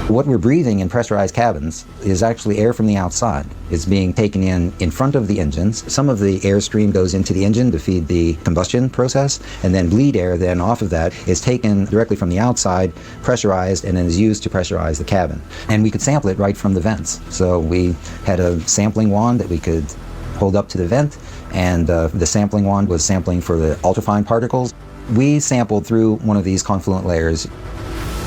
What we're breathing in pressurized cabins is actually air from the outside. It's being taken in front of the engines. Some of the airstream goes into the engine to feed the combustion process, and then bleed air then off of that is taken directly from the outside, pressurized, and then is used to pressurize the cabin. And we could sample it right from the vents. So we had a sampling wand that we could hold up to the vent, and the sampling wand was sampling for the ultrafine particles. We sampled through one of these confluent layers,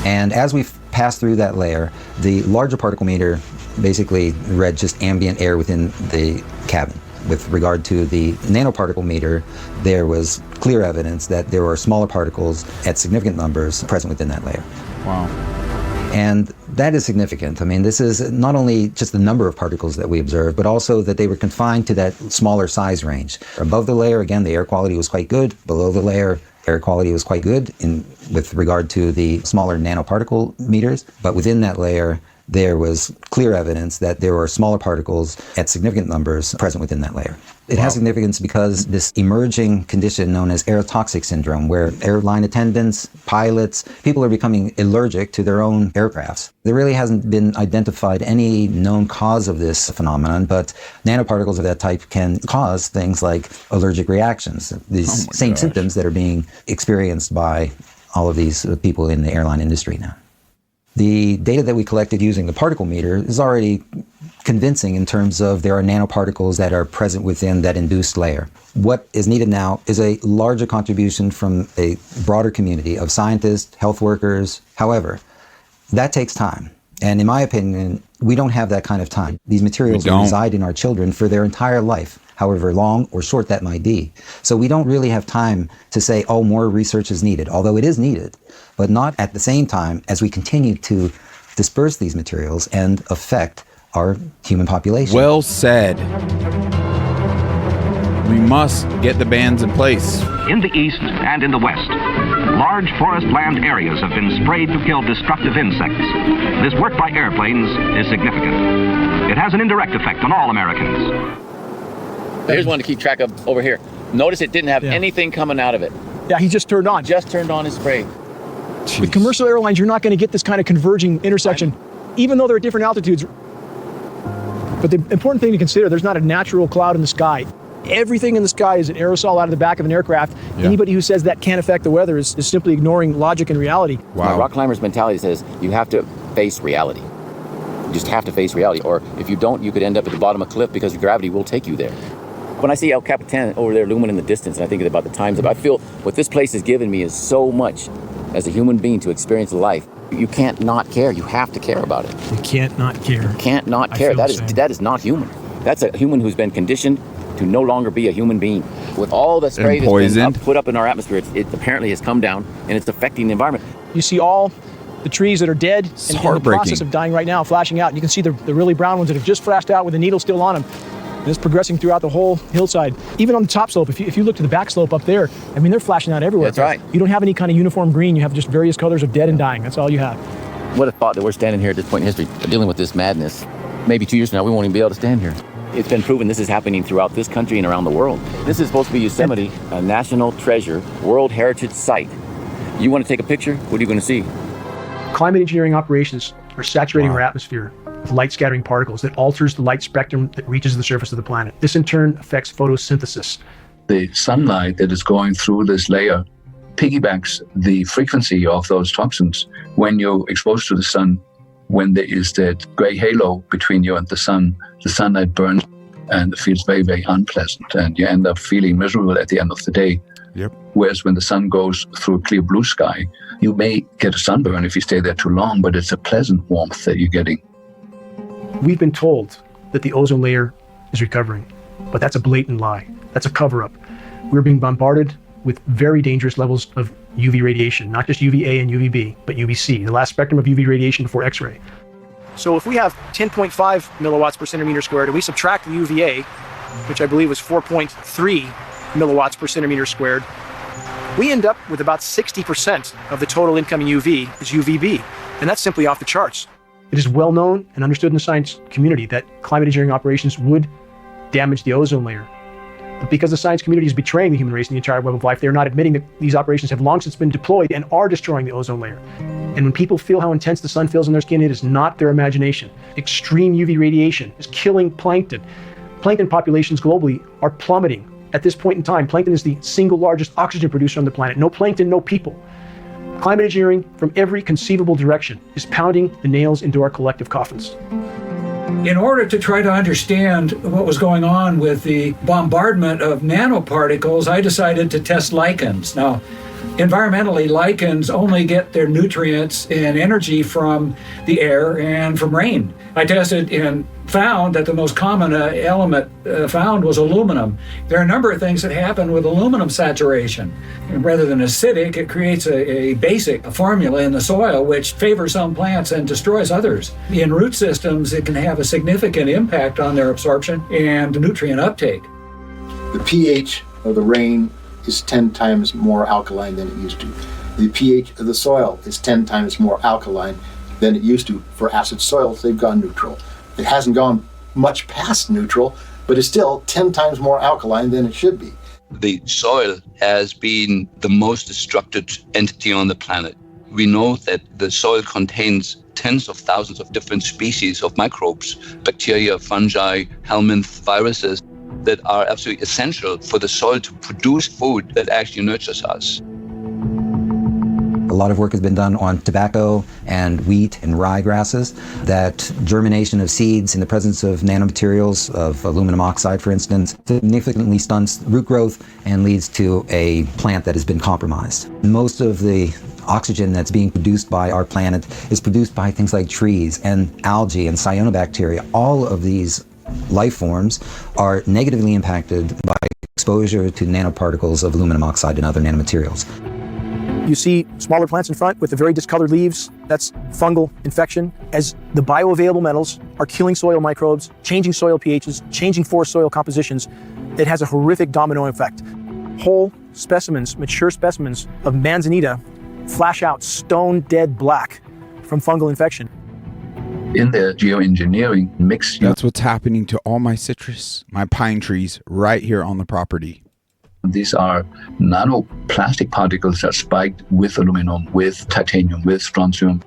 and as we passed through that layer, the larger particle meter basically read just ambient air within the cabin. With regard to the nanoparticle meter, there was clear evidence that there were smaller particles at significant numbers present within that layer. Wow. And that is significant. I mean, this is not only just the number of particles that we observed, but also that they were confined to that smaller size range. Above the layer, again, the air quality was quite good. Below the layer, air quality was quite good with regard to the smaller nanoparticle meters. But within that layer, there was clear evidence that there were smaller particles at significant numbers present within that layer. It has significance because this emerging condition known as aerotoxic syndrome, where airline attendants, pilots, people are becoming allergic to their own aircrafts. There really hasn't been identified any known cause of this phenomenon, but nanoparticles of that type can cause things like allergic reactions, these same symptoms that are being experienced by all of these people in the airline industry now. The data that we collected using the particle meter is already convincing in terms of there are nanoparticles that are present within that induced layer. What is needed now is a larger contribution from a broader community of scientists, health workers. However, that takes time. And in my opinion, we don't have that kind of time. These materials reside in our children for their entire life, however long or short that might be. So we don't really have time to say, oh, more research is needed, although it is needed, but not at the same time as we continue to disperse these materials and affect our human population. Well said. We must get the bans in place. In the east and in the west, large forest land areas have been sprayed to kill destructive insects. This work by airplanes is significant. It has an indirect effect on all Americans. Here's one to keep track of over here. Notice it didn't have anything coming out of it. Yeah, he just turned on. Just turned on his spray. Jeez. With commercial airlines, you're not going to get this kind of converging intersection, even though they're at different altitudes. But the important thing to consider, there's not a natural cloud in the sky. Everything in the sky is an aerosol out of the back of an aircraft. Yeah. Anybody who says that can't affect the weather is simply ignoring logic and reality. Wow. My rock climber's mentality says you have to face reality. You just have to face reality. Or if you don't, you could end up at the bottom of a cliff because gravity will take you there. When I see El Capitan over there looming in the distance, and I think about the times, I feel what this place has given me is so much as a human being to experience life. You can't not care. You have to care about it. You can't not care. You can't not care. That is not human. That's a human who's been conditioned to no longer be a human being. With all the spray that's been put up in our atmosphere, it apparently has come down, and it's affecting the environment. You see all the trees that are dead and in the process of dying right now flashing out. You can see the really brown ones that have just flashed out with the needle still on them. And it's progressing throughout the whole hillside. Even on the top slope, if you look to the back slope up there, I mean, they're flashing out everywhere. That's right. You don't have any kind of uniform green. You have just various colors of dead and dying. That's all you have. What a thought that we're standing here at this point in history dealing with this madness. Maybe 2 years from now, we won't even be able to stand here. It's been proven this is happening throughout this country and around the world. This is supposed to be Yosemite, a national treasure, World Heritage Site. You want to take a picture? What are you going to see? Climate engineering operations are saturating our atmosphere with light scattering particles that alters the light spectrum that reaches the surface of the planet. This in turn affects photosynthesis. The sunlight that is going through this layer piggybacks the frequency of those toxins. When you're exposed to the sun, when there is that gray halo between you and the sunlight burns and it feels very, very unpleasant, and you end up feeling miserable at the end of the day. Yep. Whereas when the sun goes through a clear blue sky, you may get a sunburn if you stay there too long, but it's a pleasant warmth that you're getting. We've been told that the ozone layer is recovering, but that's a blatant lie. That's a cover-up. We're being bombarded with very dangerous levels of UV radiation, not just UVA and UVB, but UVC, the last spectrum of UV radiation before X-ray. So if we have 10.5 milliwatts per centimeter squared and we subtract the UVA, which I believe was 4.3 milliwatts per centimeter squared, we end up with about 60% of the total incoming UV is UVB, and that's simply off the charts. It is well known and understood in the science community that climate engineering operations would damage the ozone layer. But because the science community is betraying the human race and the entire web of life, they're not admitting that these operations have long since been deployed and are destroying the ozone layer. And when people feel how intense the sun feels on their skin, it is not their imagination. Extreme UV radiation is killing plankton. Plankton populations globally are plummeting. At this point in time, plankton is the single largest oxygen producer on the planet. No plankton, no people. Climate engineering from every conceivable direction is pounding the nails into our collective coffins. In order to try to understand what was going on with the bombardment of nanoparticles, I decided to test lichens. Now, environmentally, lichens only get their nutrients and energy from the air and from rain. I tested and found that the most common element found was aluminum. There are a number of things that happen with aluminum saturation. And rather than acidic, it creates a basic formula in the soil which favors some plants and destroys others. In root systems, it can have a significant impact on their absorption and nutrient uptake. The pH of the rain is 10 times more alkaline than it used to. The pH of the soil is 10 times more alkaline than it used to. For acid soils, they've gone neutral. It hasn't gone much past neutral, but it's still 10 times more alkaline than it should be. The soil has been the most destructive entity on the planet. We know that the soil contains tens of thousands of different species of microbes, bacteria, fungi, helminths, viruses, that are absolutely essential for the soil to produce food that actually nurtures us. A lot of work has been done on tobacco and wheat and rye grasses, that germination of seeds in the presence of nanomaterials, of aluminum oxide, for instance, significantly stunts root growth and leads to a plant that has been compromised. Most of the oxygen that's being produced by our planet is produced by things like trees and algae and cyanobacteria. All of these life forms are negatively impacted by exposure to nanoparticles of aluminum oxide and other nanomaterials. You see smaller plants in front with the very discolored leaves. That's fungal infection. As the bioavailable metals are killing soil microbes, changing soil pHs, changing forest soil compositions, it has a horrific domino effect. Whole specimens, mature specimens of manzanita flash out stone dead black from fungal infection. In the geoengineering mix. That's what's happening to all my citrus, my pine trees right here on the property. These are nanoplastic particles that spiked with aluminum, with titanium, with strontium.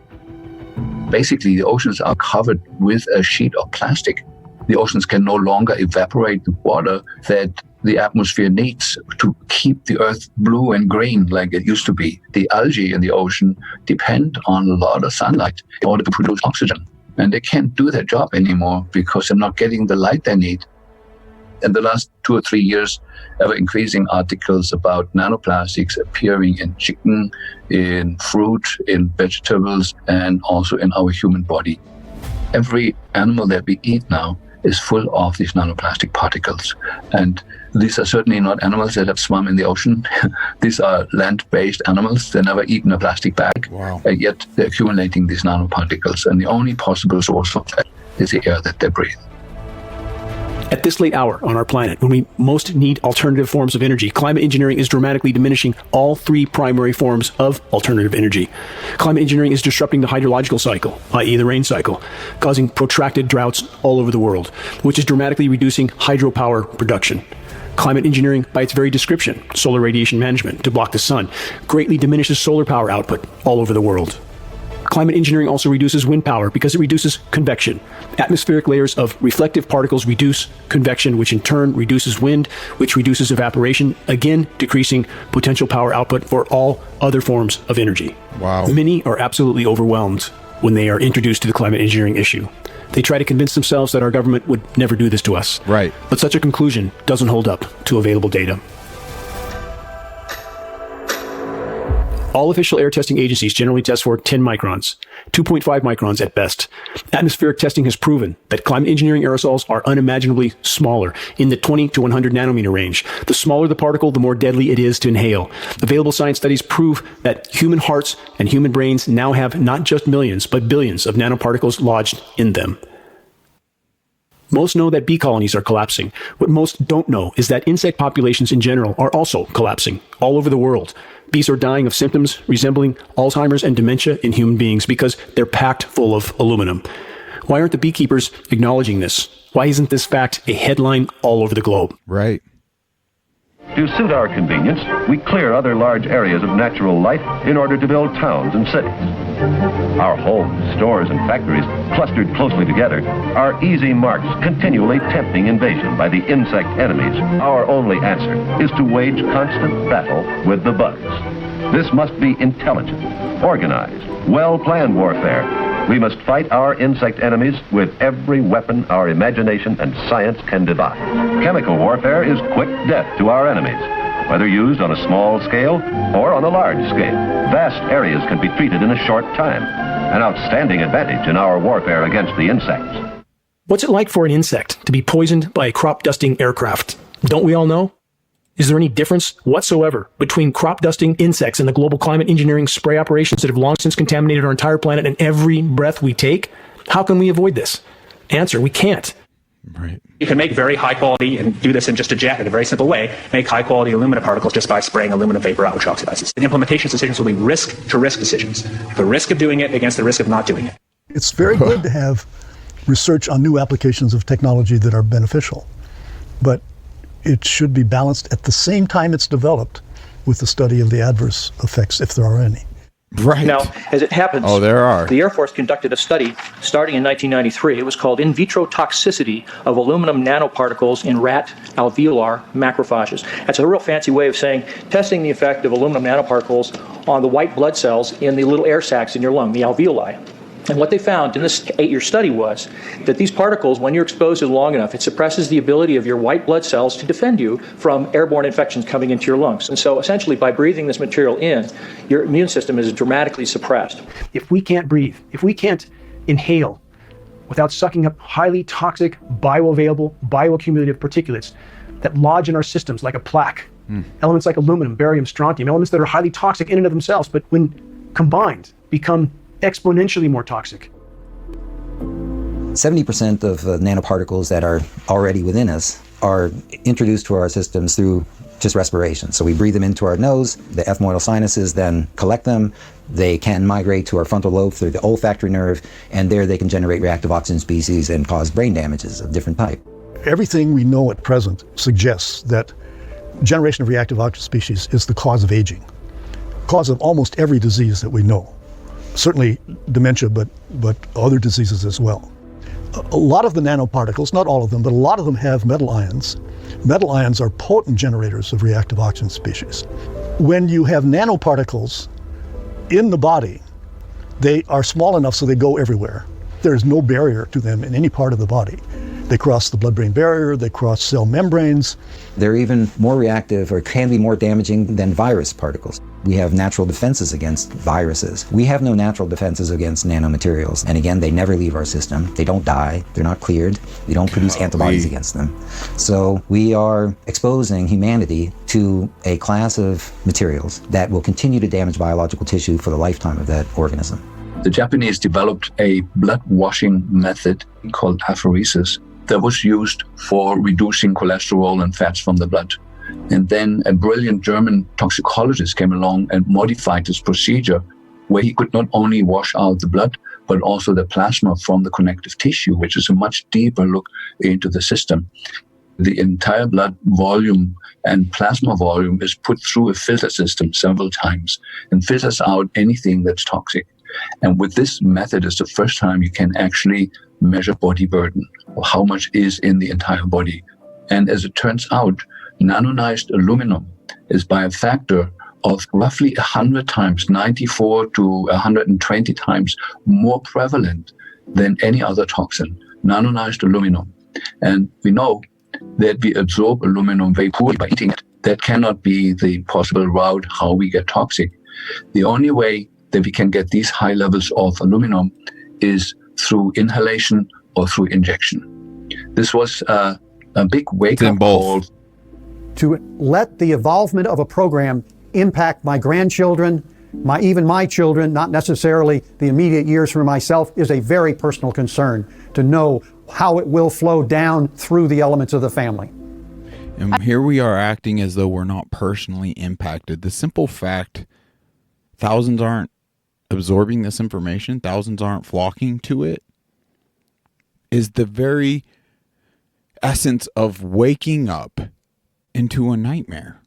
Basically, the oceans are covered with a sheet of plastic. The oceans can no longer evaporate the water that the atmosphere needs to keep the earth blue and green like it used to be. The algae in the ocean depend on a lot of sunlight in order to produce oxygen. And they can't do their job anymore because they're not getting the light they need. In the last 2 or 3 years, ever-increasing articles about nanoplastics appearing in chicken, in fruit, in vegetables, and also in our human body. Every animal that we eat now is full of these nanoplastic particles. And these are certainly not animals that have swum in the ocean. These are land-based animals. They've never eaten a plastic bag. Wow. And yet they're accumulating these nanoparticles. And the only possible source of that is the air that they breathe. At this late hour on our planet, when we most need alternative forms of energy, climate engineering is dramatically diminishing all three primary forms of alternative energy. Climate engineering is disrupting the hydrological cycle, i.e. the rain cycle, causing protracted droughts all over the world, which is dramatically reducing hydropower production. Climate engineering, by its very description, solar radiation management to block the sun, greatly diminishes solar power output all over the world. Climate engineering also reduces wind power because it reduces convection. Atmospheric layers of reflective particles reduce convection, which in turn reduces wind, which reduces evaporation, again decreasing potential power output for all other forms of energy. Wow. Many are absolutely overwhelmed when they are introduced to the climate engineering issue. They try to convince themselves that our government would never do this to us. Right. But such a conclusion doesn't hold up to available data. All official air testing agencies generally test for 10 microns, 2.5 microns at best. Atmospheric testing has proven that climate engineering aerosols are unimaginably smaller, in the 20 to 100 nanometer range. The smaller the particle, the more deadly it is to inhale. Available science studies prove that human hearts and human brains now have not just millions, but billions of nanoparticles lodged in them. Most know that bee colonies are collapsing. What most don't know is that insect populations in general are also collapsing all over the world. Bees are dying of symptoms resembling Alzheimer's and dementia in human beings because they're packed full of aluminum. Why aren't the beekeepers acknowledging this? Why isn't this fact a headline all over the globe? Right. To suit our convenience, we clear other large areas of natural light in order to build towns and cities. Our homes, stores, and factories, clustered closely together, are easy marks continually tempting invasion by the insect enemies. Our only answer is to wage constant battle with the bugs. This must be intelligent, organized, well-planned warfare. We must fight our insect enemies with every weapon our imagination and science can devise. Chemical warfare is quick death to our enemies, whether used on a small scale or on a large scale. Vast areas can be treated in a short time, an outstanding advantage in our warfare against the insects. What's it like for an insect to be poisoned by a crop dusting aircraft? Don't we all know? Is there any difference whatsoever between crop dusting insects and the global climate engineering spray operations that have long since contaminated our entire planet and every breath we take? How can we avoid this? Answer, we can't. Right. You can make very high quality, and do this in just a jet in a very simple way, make high quality aluminum particles just by spraying aluminum vapor out, which oxidizes. The implementation decisions will be risk to risk decisions. The risk of doing it against the risk of not doing it. It's very good to have research on new applications of technology that are beneficial, but it should be balanced at the same time it's developed with the study of the adverse effects, if there are any. Right. Now, as it happens, the Air Force conducted a study starting in 1993. It was called In Vitro Toxicity of Aluminum Nanoparticles in Rat Alveolar Macrophages. That's a real fancy way of saying testing the effect of aluminum nanoparticles on the white blood cells in the little air sacs in your lung, the alveoli. And what they found in this 8-year study was that these particles, when you're exposed to them long enough, it suppresses the ability of your white blood cells to defend you from airborne infections coming into your lungs. And so essentially by breathing this material in, your immune system is dramatically suppressed. If we can't breathe, if we can't inhale without sucking up highly toxic, bioavailable, bioaccumulative particulates that lodge in our systems like a plaque, elements like aluminum, barium, strontium, elements that are highly toxic in and of themselves, but when combined become exponentially more toxic. 70% of nanoparticles that are already within us are introduced to our systems through just respiration. So we breathe them into our nose, the ethmoidal sinuses then collect them, they can migrate to our frontal lobe through the olfactory nerve, and there they can generate reactive oxygen species and cause brain damages of different type. Everything we know at present suggests that generation of reactive oxygen species is the cause of aging, cause of almost every disease that we know. Certainly dementia, but other diseases as well. A lot of the nanoparticles, not all of them, but a lot of them have metal ions. Metal ions are potent generators of reactive oxygen species. When you have nanoparticles in the body, they are small enough so they go everywhere. there's no barrier to them in any part of the body. They cross the blood-brain barrier, they cross cell membranes. They're even more reactive or can be more damaging than virus particles. We have natural defenses against viruses. We have no natural defenses against nanomaterials. And again, they never leave our system. They don't die. They're not cleared. We don't produce antibodies against them. So we are exposing humanity to a class of materials that will continue to damage biological tissue for the lifetime of that organism. The Japanese developed a blood washing method called apheresis that was used for reducing cholesterol and fats from the blood. And then a brilliant German toxicologist came along and modified this procedure where he could not only wash out the blood, but also the plasma from the connective tissue, which is a much deeper look into the system. The entire blood volume and plasma volume is put through a filter system several times and filters out anything that's toxic. And with this method, it's the first time you can actually measure body burden, or how much is in the entire body. And as it turns out, nanonized aluminum is by a factor of roughly 100 times, 94 to 120 times more prevalent than any other toxin, nanonized aluminum. And we know that we absorb aluminum very poorly by eating it. That cannot be the possible route how we get toxic. The only way that we can get these high levels of aluminum is through inhalation or through injection. This was a big wake-up call. To let the evolvement of a program impact my grandchildren, even my children, not necessarily the immediate years for myself, is a very personal concern to know how it will flow down through the elements of the family. And here we are acting as though we're not personally impacted. The simple fact, thousands aren't absorbing this information, thousands aren't flocking to it, is the very essence of waking up into a nightmare.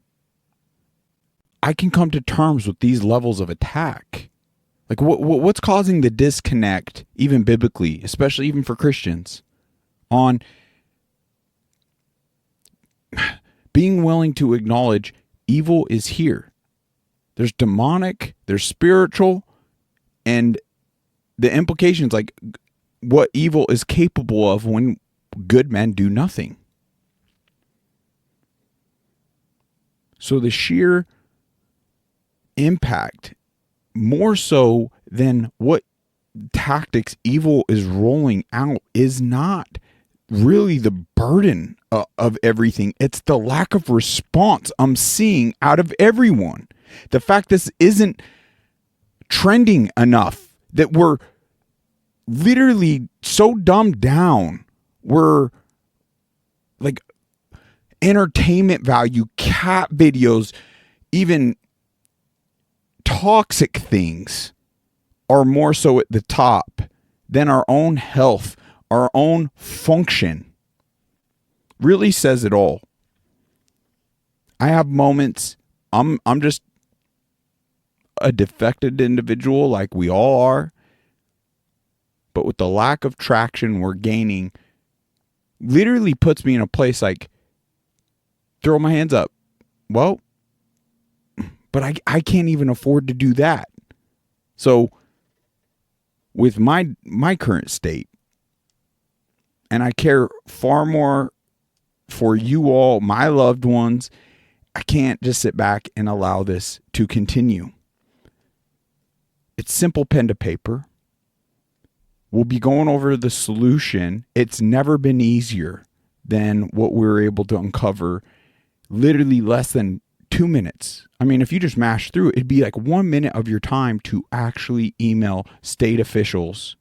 I can come to terms with these levels of attack. Like what's causing the disconnect, even biblically, especially even for Christians, on being willing to acknowledge evil is here. There's demonic, there's spiritual, and the implications, like what evil is capable of when good men do nothing. So the sheer impact, more so than what tactics evil is rolling out, is not really the burden of everything. It's the lack of response I'm seeing out of everyone. The fact this isn't trending enough, that we're literally so dumbed down. We're like entertainment value, cat videos, even toxic things are more so at the top than our own health, our own function. Really says it all. I have moments, I'm just a defected individual like we all are, but with the lack of traction we're gaining, literally puts me in a place like, throw my hands up. Well, but I can't even afford to do that. So with my current state, and I care far more for you all, my loved ones, I can't just sit back and allow this to continue. It's simple pen to paper. We'll be going over the solution. It's never been easier than what we were able to uncover. Literally less than 2 minutes. I mean, if you just mash through it, it'd be like 1 minute of your time to actually email state officials.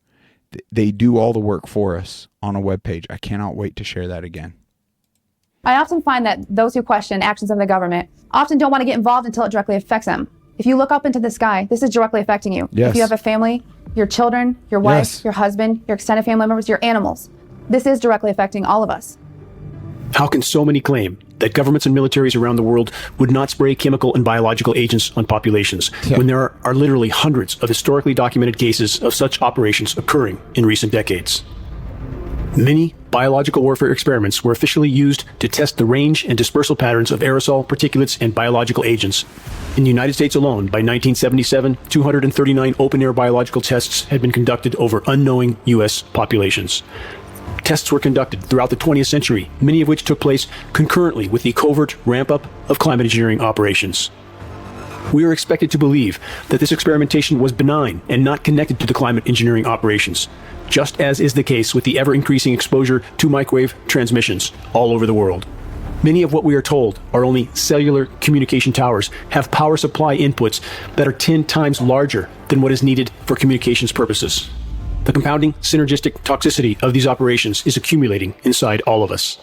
They do all the work for us on a webpage. I cannot wait to share that again. I often find that those who question actions of the government often don't want to get involved until it directly affects them. If you look up into the sky, this is directly affecting you. Yes. If you have a family, your children, your wife, Yes. your husband, your extended family members, your animals, this is directly affecting all of us. How can so many claim that governments and militaries around the world would not spray chemical and biological agents on populations when there are literally hundreds of historically documented cases of such operations occurring in recent decades? Many biological warfare experiments were officially used to test the range and dispersal patterns of aerosol, particulates, and biological agents. In the United States alone, by 1977, 239 open-air biological tests had been conducted over unknowing U.S. populations. Tests were conducted throughout the 20th century, many of which took place concurrently with the covert ramp-up of climate engineering operations. We are expected to believe that this experimentation was benign and not connected to the climate engineering operations, just as is the case with the ever-increasing exposure to microwave transmissions all over the world. Many of what we are told are only cellular communication towers have power supply inputs that are 10 times larger than what is needed for communications purposes. The compounding synergistic toxicity of these operations is accumulating inside all of us.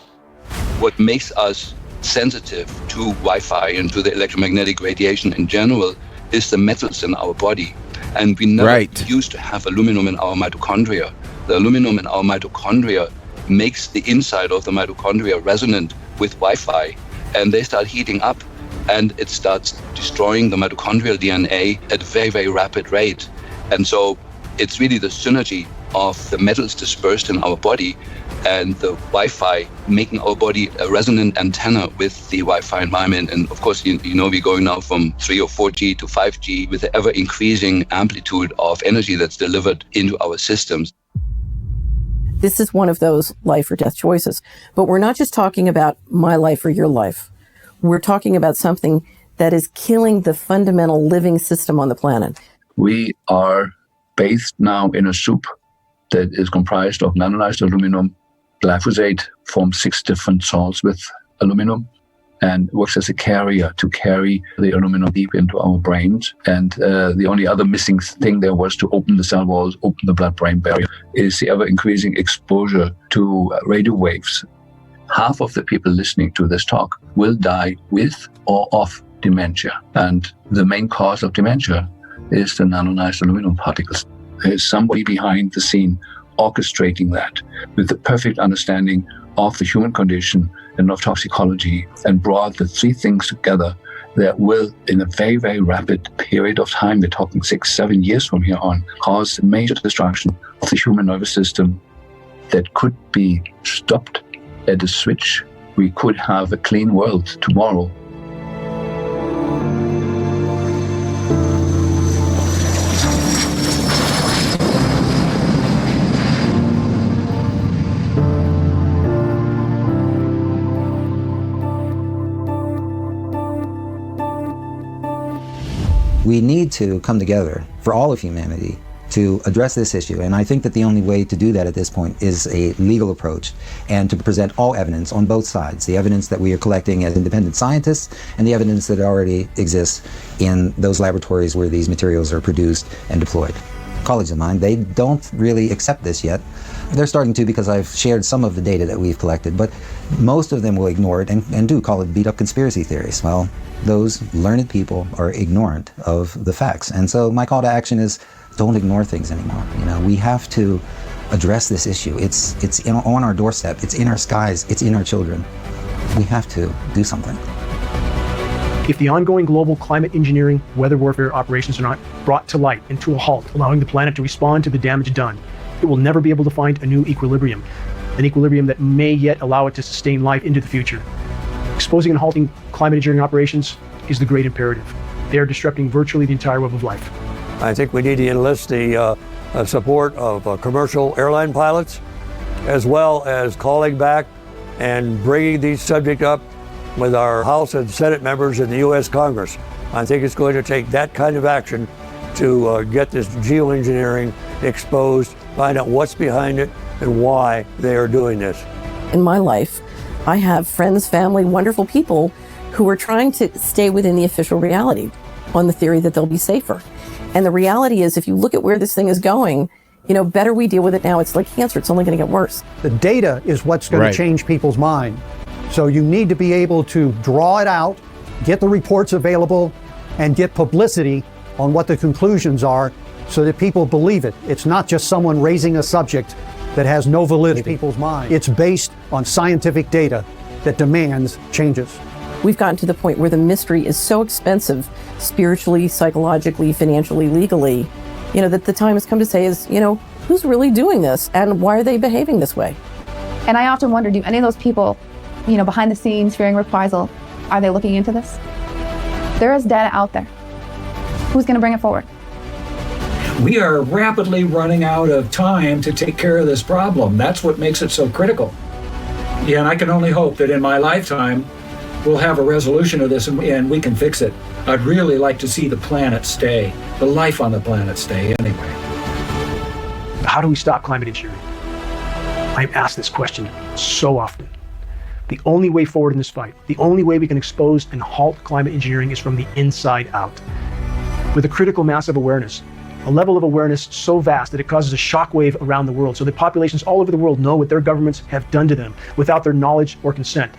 What makes us sensitive to Wi-Fi and to the electromagnetic radiation in general is the metals in our body. And we never used to have aluminum in our mitochondria. The aluminum in our mitochondria makes the inside of the mitochondria resonant with Wi-Fi, and they start heating up, and it starts destroying the mitochondrial DNA at a very, very rapid rate. And so it's really the synergy of the metals dispersed in our body and the Wi-Fi making our body a resonant antenna with the Wi-Fi environment. And of course, you know, we're going now from 3 or 4G to 5G with the ever increasing amplitude of energy that's delivered into our systems. This is one of those life or death choices. But we're not just talking about my life or your life. We're talking about something that is killing the fundamental living system on the planet. We are bathed now in a soup that is comprised of nanonized aluminum. Glyphosate forms 6 different salts with aluminum and works as a carrier to carry the aluminum deep into our brains. And the only other missing thing there was to open the cell walls, open the blood-brain barrier, is the ever-increasing exposure to radio waves. Half of the people listening to this talk will die with or of dementia. And the main cause of dementia is the nanonized aluminum particles. There's somebody behind the scene orchestrating that with the perfect understanding of the human condition and of toxicology, and brought the 3 things together that will, in a very, very rapid period of time, we're talking 6-7 years from here on, cause major destruction of the human nervous system that could be stopped at a switch. We could have a clean world tomorrow. We need to come together for all of humanity to address this issue. And I think that the only way to do that at this point is a legal approach and to present all evidence on both sides, the evidence that we are collecting as independent scientists and the evidence that already exists in those laboratories where these materials are produced and deployed. Colleagues of mine, they don't really accept this yet. They're starting to, because I've shared some of the data that we've collected, but most of them will ignore it and do call it beat-up conspiracy theories. Well, those learned people are ignorant of the facts. And so my call to action is don't ignore things anymore. You know, we have to address this issue. It's on our doorstep. It's in our skies. It's in our children. We have to do something. If the ongoing global climate engineering weather warfare operations are not brought to light and to a halt, allowing the planet to respond to the damage done, it will never be able to find a new equilibrium, an equilibrium that may yet allow it to sustain life into the future. Exposing and halting climate engineering operations is the great imperative. They are disrupting virtually the entire web of life. I think we need to enlist the support of commercial airline pilots, as well as calling back and bringing these subject up with our House and Senate members in the U.S. Congress. I think it's going to take that kind of action to get this geoengineering exposed, find out what's behind it and why they are doing this. In my life, I have friends, family, wonderful people who are trying to stay within the official reality on the theory that they'll be safer. And the reality is, if you look at where this thing is going, you know, better we deal with it now. It's like cancer. It's only going to get worse. The data is what's going to change people's mind. So you need to be able to draw it out, get the reports available, and get publicity on what the conclusions are so that people believe it. It's not just someone raising a subject that has no validity in people's mind. It's based on scientific data that demands changes. We've gotten to the point where the mystery is so expensive, spiritually, psychologically, financially, legally, you know, that the time has come to say is, you know, who's really doing this and why are they behaving this way? And I often wonder, do any of those people, behind the scenes fearing reprisal, are they looking into this? There is data out there. Who's going to bring it forward? We are rapidly running out of time to take care of this problem. That's what makes it so critical. Yeah, and I can only hope that in my lifetime, we'll have a resolution of this and we can fix it. I'd really like to see the planet stay, the life on the planet stay anyway. How do we stop climate engineering? I'm asked this question so often. The only way forward in this fight, the only way we can expose and halt climate engineering is from the inside out. With a critical mass of awareness, a level of awareness so vast that it causes a shockwave around the world, so that populations all over the world know what their governments have done to them without their knowledge or consent.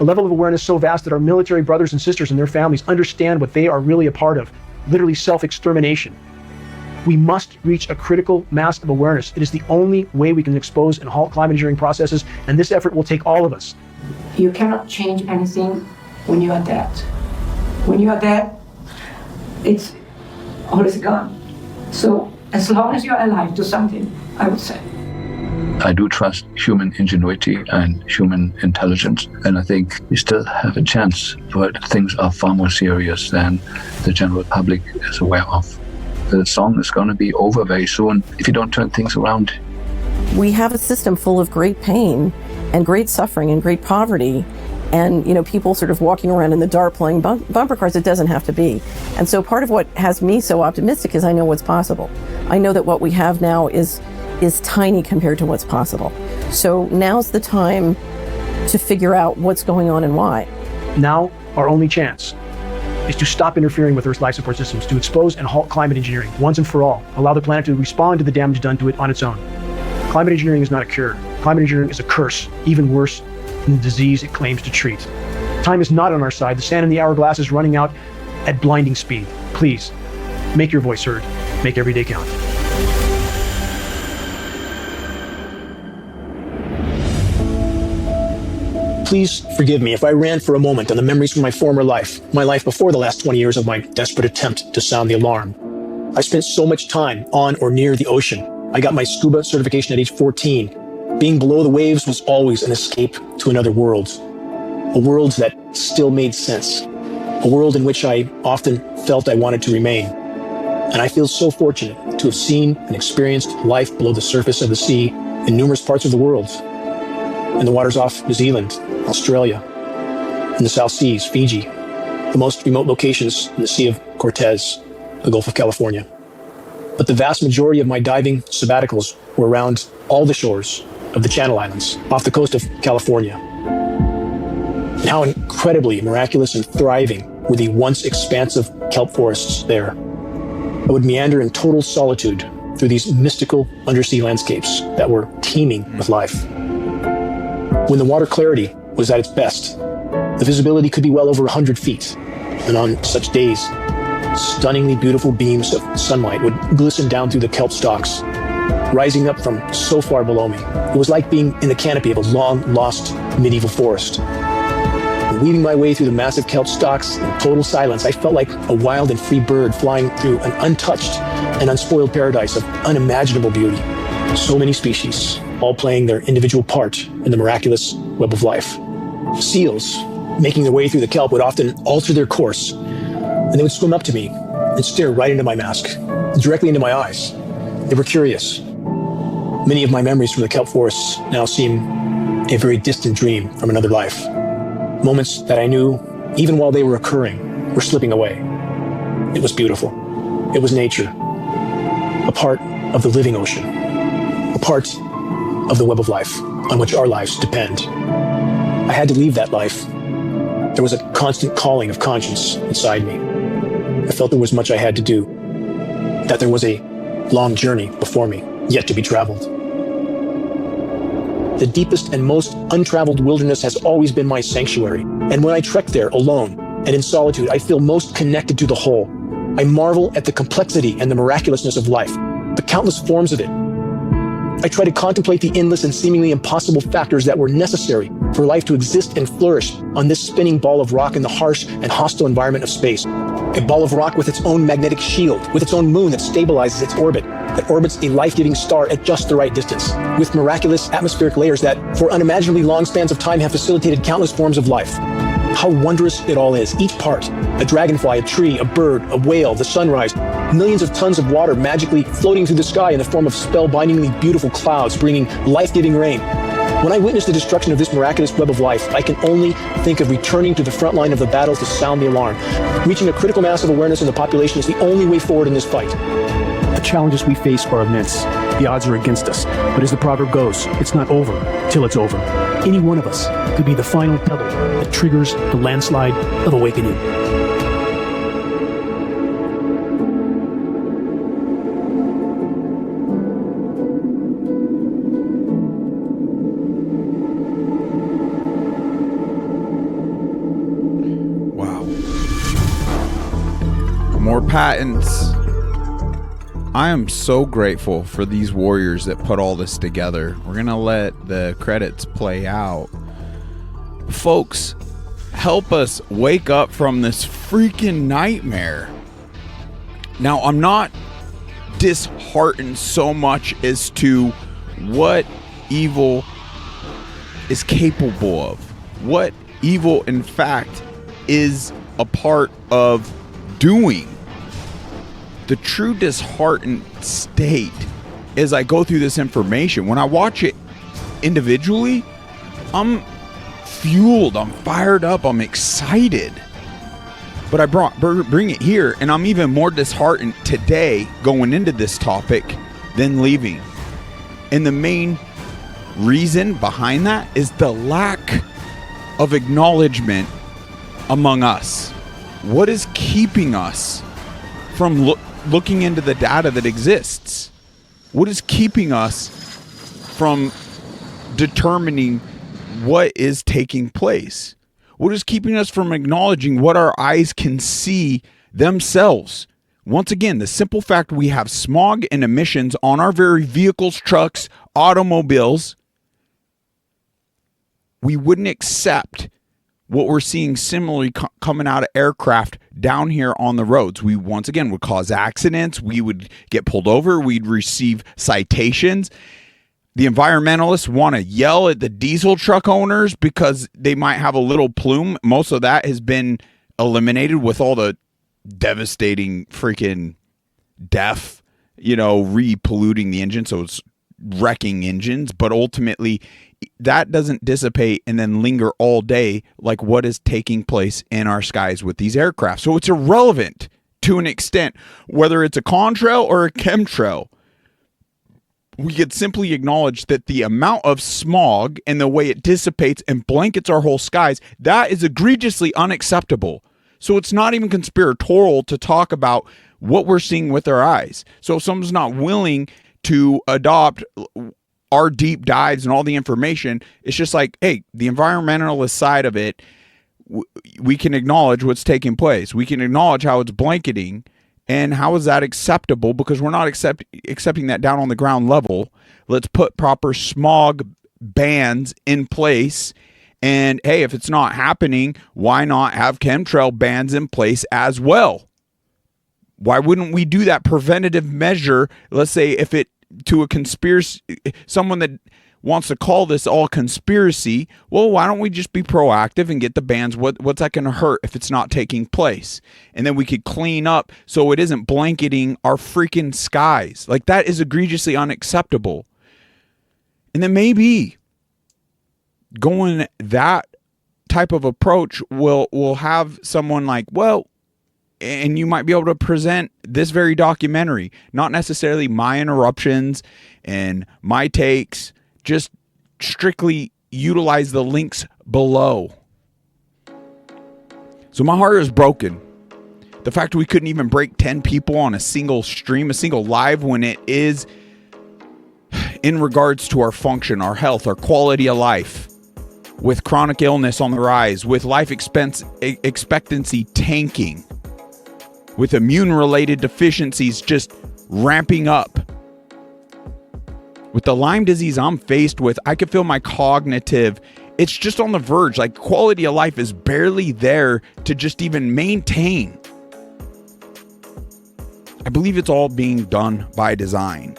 A level of awareness so vast that our military brothers and sisters and their families understand what they are really a part of, literally self-extermination. We must reach a critical mass of awareness. It is the only way we can expose and halt climate engineering processes, and this effort will take all of us. You cannot change anything when you are dead. When you are dead, it's all is gone. So as long as you're alive, do something, I would say. I do trust human ingenuity and human intelligence, and I think we still have a chance, but things are far more serious than the general public is aware of. The song is going to be over very soon if you don't turn things around. We have a system full of great pain and great suffering and great poverty, and people sort of walking around in the dark playing bumper cars. It doesn't have to be. And so part of what has me so optimistic is I know what's possible. I know that what we have now is tiny compared to what's possible. So now's the time to figure out what's going on and why. Now, our only chance is to stop interfering with Earth's life support systems, to expose and halt climate engineering once and for all. Allow the planet to respond to the damage done to it on its own. Climate engineering is not a cure. Climate engineering is a curse, even worse than the disease it claims to treat. Time is not on our side. The sand in the hourglass is running out at blinding speed. Please, make your voice heard. Make every day count. Please forgive me if I ran for a moment on the memories from my former life, my life before the last 20 years of my desperate attempt to sound the alarm. I spent so much time on or near the ocean. I got my scuba certification at age 14. Being below the waves was always an escape to another world. A world that still made sense. A world in which I often felt I wanted to remain. And I feel so fortunate to have seen and experienced life below the surface of the sea in numerous parts of the world. In the waters off New Zealand, Australia, in the South Seas, Fiji, the most remote locations in the Sea of Cortez, the Gulf of California. But the vast majority of my diving sabbaticals were around all the shores of the Channel Islands, off the coast of California. And how incredibly miraculous and thriving were the once expansive kelp forests there. I would meander in total solitude through these mystical undersea landscapes that were teeming with life. When the water clarity was at its best, the visibility could be well over 100 feet, and on such days, stunningly beautiful beams of sunlight would glisten down through the kelp stalks, rising up from so far below me. It was like being in the canopy of a long-lost medieval forest. And weaving my way through the massive kelp stalks in total silence, I felt like a wild and free bird flying through an untouched and unspoiled paradise of unimaginable beauty. So many species, all playing their individual part in the miraculous web of life. Seals, making their way through the kelp, would often alter their course, and they would swim up to me and stare right into my mask, directly into my eyes. They were curious. Many of my memories from the kelp forests now seem a very distant dream from another life. Moments that I knew, even while they were occurring, were slipping away. It was beautiful. It was nature, a part of the living ocean, a part of the web of life on which our lives depend. I had to leave that life. There was a constant calling of conscience inside me. I felt there was much I had to do, that there was a long journey before me, yet to be traveled. The deepest and most untraveled wilderness has always been my sanctuary, and when I trek there alone and in solitude, I feel most connected to the whole. I marvel at the complexity and the miraculousness of life, the countless forms of it. I try to contemplate the endless and seemingly impossible factors that were necessary for life to exist and flourish on this spinning ball of rock in the harsh and hostile environment of space. A ball of rock with its own magnetic shield, with its own moon that stabilizes its orbit, that orbits a life-giving star at just the right distance, with miraculous atmospheric layers that, for unimaginably long spans of time, have facilitated countless forms of life. How wondrous it all is, each part. A dragonfly, a tree, a bird, a whale, the sunrise, millions of tons of water magically floating through the sky in the form of spellbindingly beautiful clouds, bringing life-giving rain. When I witness the destruction of this miraculous web of life, I can only think of returning to the front line of the battle to sound the alarm. Reaching a critical mass of awareness in the population is the only way forward in this fight. The challenges we face are immense. The odds are against us. But as the proverb goes, it's not over till it's over. Any one of us could be the final pebble that triggers the landslide of awakening. More patents. I am so grateful for these warriors that put all this together. We're gonna let the credits play out. Folks, help us wake up from this freaking nightmare. Now, I'm not disheartened so much as to what evil is capable of, what evil in fact is a part of doing. The true disheartened state as I go through this information, when I watch it individually, I'm fueled, I'm fired up, I'm excited. But I bring it here, and I'm even more disheartened today going into this topic than leaving. And the main reason behind that is the lack of acknowledgement among us. What is keeping us from looking into the data that exists? What is keeping us from determining what is taking place? What is keeping us from acknowledging what our eyes can see themselves? Once again, the simple fact we have smog and emissions on our very vehicles, trucks, automobiles, we wouldn't accept what we're seeing similarly coming out of aircraft down here on the roads. We once again would cause accidents. We would get pulled over. We'd receive citations. The environmentalists want to yell at the diesel truck owners because they might have a little plume. Most of that has been eliminated with all the devastating freaking death, re-polluting the engine. So it's wrecking engines. But ultimately, that doesn't dissipate and then linger all day like what is taking place in our skies with these aircraft. So it's irrelevant to an extent, whether it's a contrail or a chemtrail. We could simply acknowledge that the amount of smog and the way it dissipates and blankets our whole skies, that is egregiously unacceptable. So it's not even conspiratorial to talk about what we're seeing with our eyes. So if someone's not willing to adopt our deep dives and all the information, it's just like, hey, the environmentalist side of it, we can acknowledge what's taking place. We can acknowledge how it's blanketing, and how is that acceptable? Because we're not accepting that down on the ground level. Let's put proper smog bans in place. And hey, if it's not happening, why not have chemtrail bans in place as well? Why wouldn't we do that preventative measure? Let's say if it, to a conspiracy, someone that wants to call this all conspiracy, well, why don't we just be proactive and get the bans? What's that going to hurt if it's not taking place? And then we could clean up so it isn't blanketing our freaking skies. Like, that is egregiously unacceptable. And then maybe going that type of approach will have someone like, well, and you might be able to present this very documentary, not necessarily my interruptions and my takes, just strictly utilize the links below. So my heart is broken. The fact we couldn't even break 10 people on a single stream, a single live, when it is in regards to our function, our health, our quality of life, with chronic illness on the rise, with life expectancy tanking, with immune-related deficiencies just ramping up. With the Lyme disease I'm faced with, I could feel my cognitive It's just on the verge. Like, quality of life is barely there to just even maintain. I believe it's all being done by design.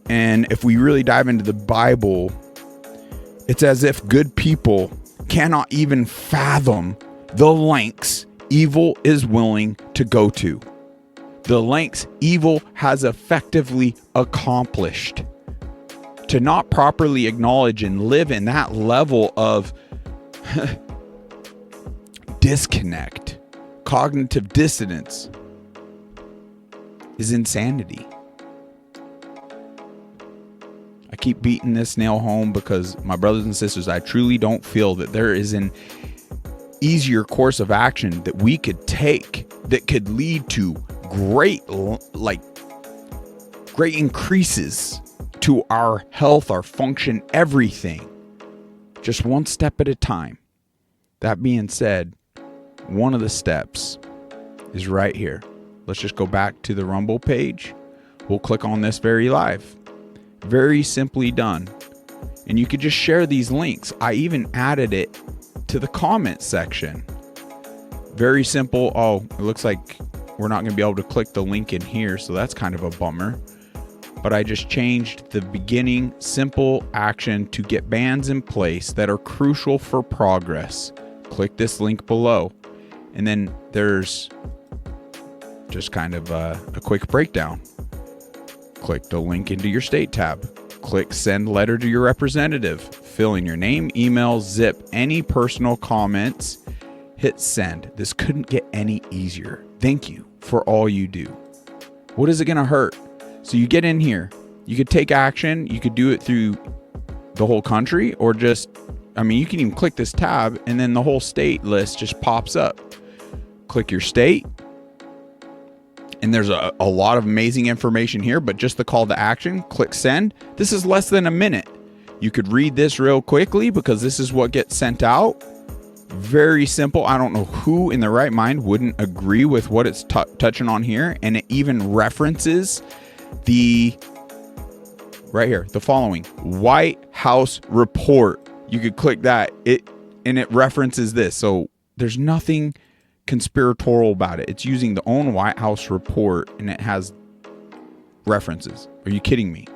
And if we really dive into the Bible, it's as if good people cannot even fathom the lengths evil is willing to go to. The lengths evil has effectively accomplished. To not properly acknowledge and live in that level of disconnect, cognitive dissonance, is insanity. I keep beating this nail home because, my brothers and sisters, I truly don't feel that there is an easier course of action that we could take that could lead to great increases to our health, our function, everything. Just one step at a time. That being said, one of the steps is right here. Let's just go back to the Rumble page. We'll click on this very live. Very simply done. And you could just share these links. I even added it to the comment section. Very simple. Oh, it looks like we're not going to be able to click the link in here, so that's kind of a bummer. But I just changed the beginning simple action to get bans in place that are crucial for progress. Click this link below. And then there's just kind of a quick breakdown. Click the link into your state tab. Click send letter to your representative. Fill in your name, email, zip, any personal comments. Hit send. This couldn't get any easier. Thank you for all you do. What is it going to hurt? So you get in here. You could take action. You could do it through the whole country, or just, you can even click this tab and then the whole state list just pops up. Click your state. And there's a lot of amazing information here, but just the call to action, click send. This is less than a minute. You could read this real quickly because this is what gets sent out. Very simple. I don't know who in their right mind wouldn't agree with what it's touching on here. And it even references right here, the following White House report. You could click that, and it references this. So there's nothing conspiratorial about it. It's using the own White House report, and it has references. Are you kidding me?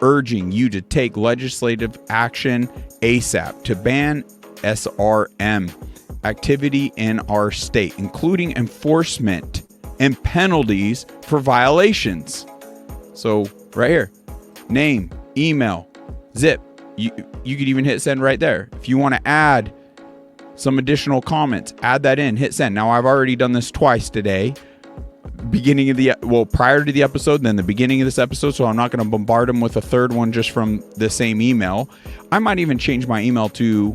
Urging you to take legislative action ASAP to ban SRM activity in our state, including enforcement and penalties for violations. So right here, name, email, zip. You could even hit send right there. If you want to add some additional comments, add that in, hit send. Now, I've already done this twice today, prior to the episode, then the beginning of this episode, so I'm not going to bombard them with a third one just from the same email. I might even change my email to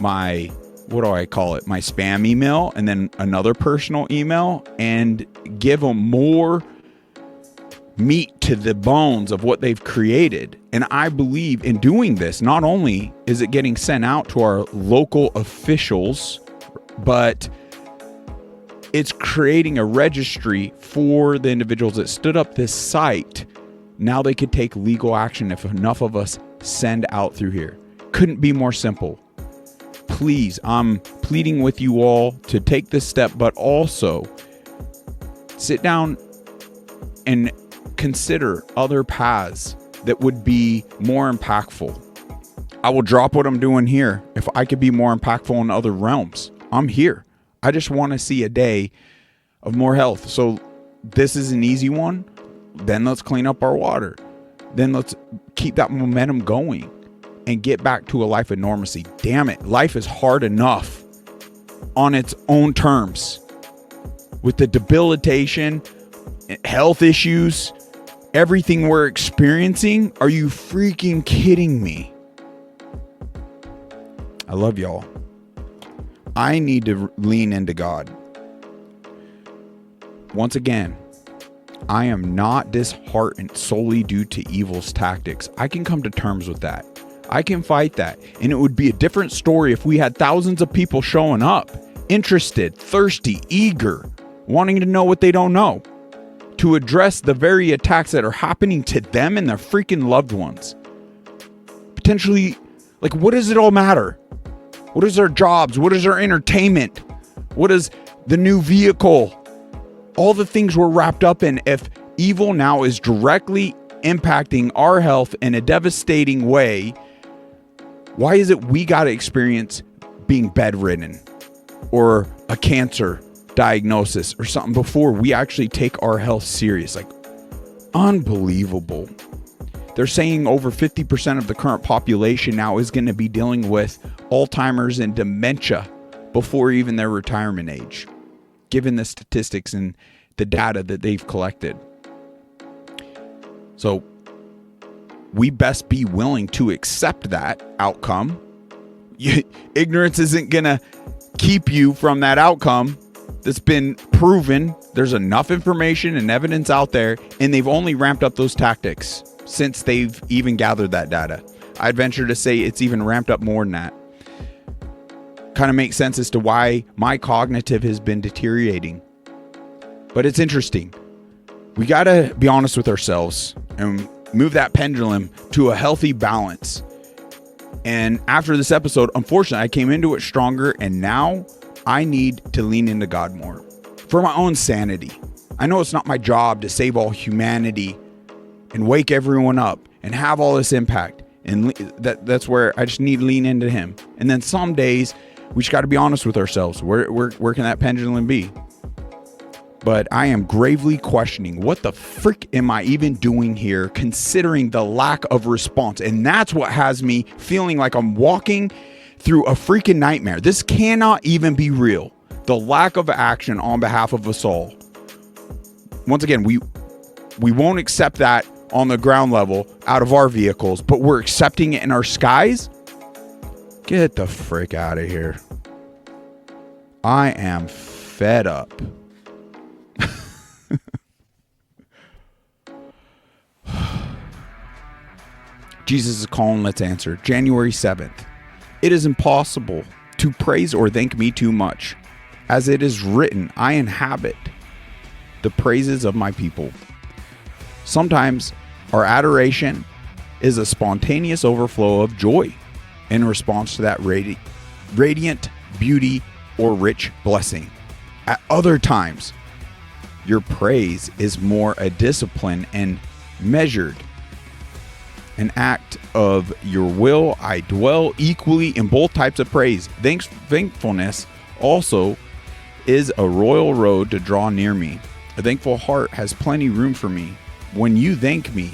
my, my spam email, and then another personal email, and give them more meat to the bones of what they've created. And I believe in doing this, not only is it getting sent out to our local officials, but it's creating a registry for the individuals that stood up this site. Now they could take legal action if enough of us send out through here. Couldn't be more simple. Please, I'm pleading with you all to take this step, but also sit down and consider other paths that would be more impactful. I will drop what I'm doing here. If I could be more impactful in other realms, I'm here. I just want to see a day of more health. So this is an easy one. Then let's clean up our water. Then let's keep that momentum going and get back to a life of normalcy. Damn it. Life is hard enough on its own terms. With the debilitation, health issues, everything we're experiencing. Are you freaking kidding me? I love y'all. I need to lean into God. Once again, I am not disheartened solely due to evil's tactics. I can come to terms with that. I can fight that. And it would be a different story if we had thousands of people showing up, interested, thirsty, eager, wanting to know what they don't know, to address the very attacks that are happening to them and their freaking loved ones. Potentially, Like, what does it all matter? What is our jobs? What is our entertainment? What is the new vehicle? All the things we're wrapped up in. If evil now is directly impacting our health in a devastating way, why is it we got to experience being bedridden or a cancer diagnosis or something before we actually take our health serious? Like, unbelievable. They're saying over 50% of the current population now is going to be dealing with Alzheimer's and dementia before even their retirement age, given the statistics and the data that they've collected. So we best be willing to accept that outcome. Ignorance isn't going to keep you from that outcome. That's been proven. There's enough information and evidence out there, and they've only ramped up those tactics since they've even gathered that data. I'd venture to say it's even ramped up more than that. Kind of makes sense as to why my cognitive has been deteriorating. But it's interesting. We got to be honest with ourselves and move that pendulum to a healthy balance. And after this episode, unfortunately, I came into it stronger, and now I need to lean into God more for my own sanity. I know it's not my job to save all humanity and wake everyone up and have all this impact. And that's where I just need to lean into him. And then some days we just got to be honest with ourselves. Where can that pendulum be? But I am gravely questioning, what the frick am I even doing here, considering the lack of response? And that's what has me feeling like I'm walking through a freaking nightmare. This cannot even be real. The lack of action on behalf of us all. Once again, we won't accept that on the ground level out of our vehicles, but we're accepting it in our skies? Get the frick out of here. I am fed up. Jesus is calling, let's answer. January 7th. It is impossible to praise or thank me too much. As it is written, I inhabit the praises of my people. Sometimes our adoration is a spontaneous overflow of joy in response to that radiant beauty or rich blessing. At other times, your praise is more a discipline and measured, an act of your will. I dwell equally in both types of praise. Thankfulness also is a royal road to draw near me. A thankful heart has plenty room for me. When you thank me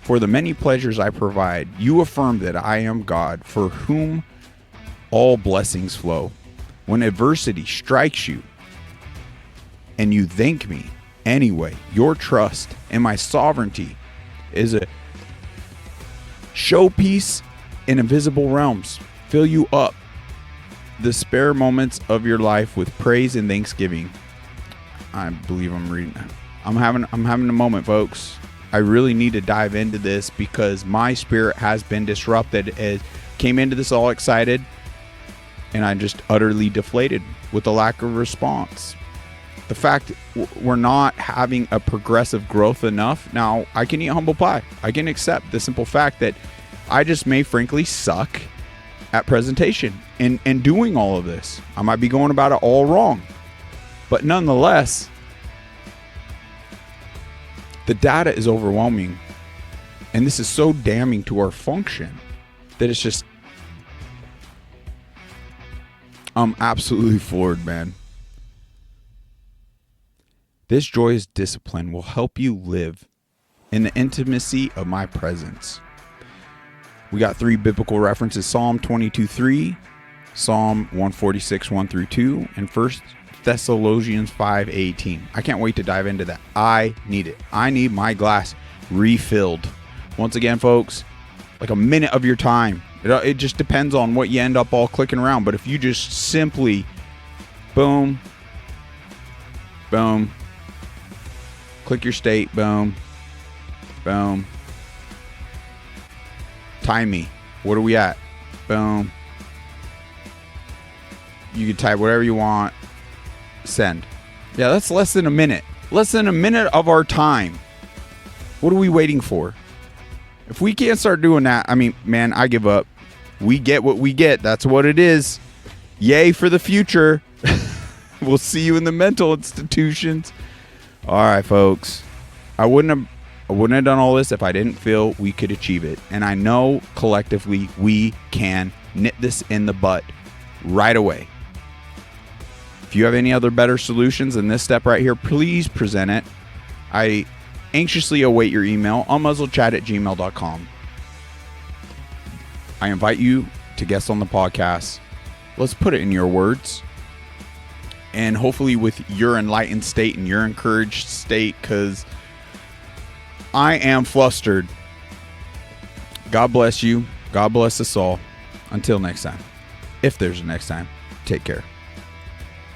for the many pleasures I provide, you affirm that I am God, for whom all blessings flow. When adversity strikes you and you thank me anyway, your trust in my sovereignty is a showpiece in invisible realms. Fill you up the spare moments of your life with praise and thanksgiving. I believe I'm reading that. I'm having a moment, folks. I really need to dive into this because my spirit has been disrupted. It came into this all excited, and I'm just utterly deflated with the lack of response. The fact we're not having a progressive growth enough. Now, I can eat humble pie. I can accept the simple fact that I just may frankly suck at presentation and doing all of this. I might be going about it all wrong. But nonetheless, the data is overwhelming. And this is so damning to our function that it's just, I'm absolutely floored, man. This joyous discipline will help you live in the intimacy of my presence. We got 3 biblical references: Psalm 22:3, Psalm 146, 1-2, and 1 Thessalonians 5:18. I can't wait to dive into that. I need it. I need my glass refilled. Once again, folks, like a minute of your time. It just depends on what you end up all clicking around. But if you just simply boom, boom, click your state, boom, boom, time me. What are we at? Boom. You can type whatever you want. Send. Yeah, that's less than a minute. Less than a minute of our time. What are we waiting for? If we can't start doing that, I mean, man, I give up. We get what we get. That's what it is. Yay for the future. We'll see you in the mental institutions. All right, folks. I wouldn't have done all this if I didn't feel we could achieve it. And I know collectively we can nip this in the butt right away. If you have any other better solutions than this step right here, please present it. I anxiously await your email, unmuzzledchat@gmail.com. I invite you to guest on the podcast. Let's put it in your words. And hopefully with your enlightened state and your encouraged state, because I am flustered. God bless you. God bless us all. Until next time. If there's a next time, take care.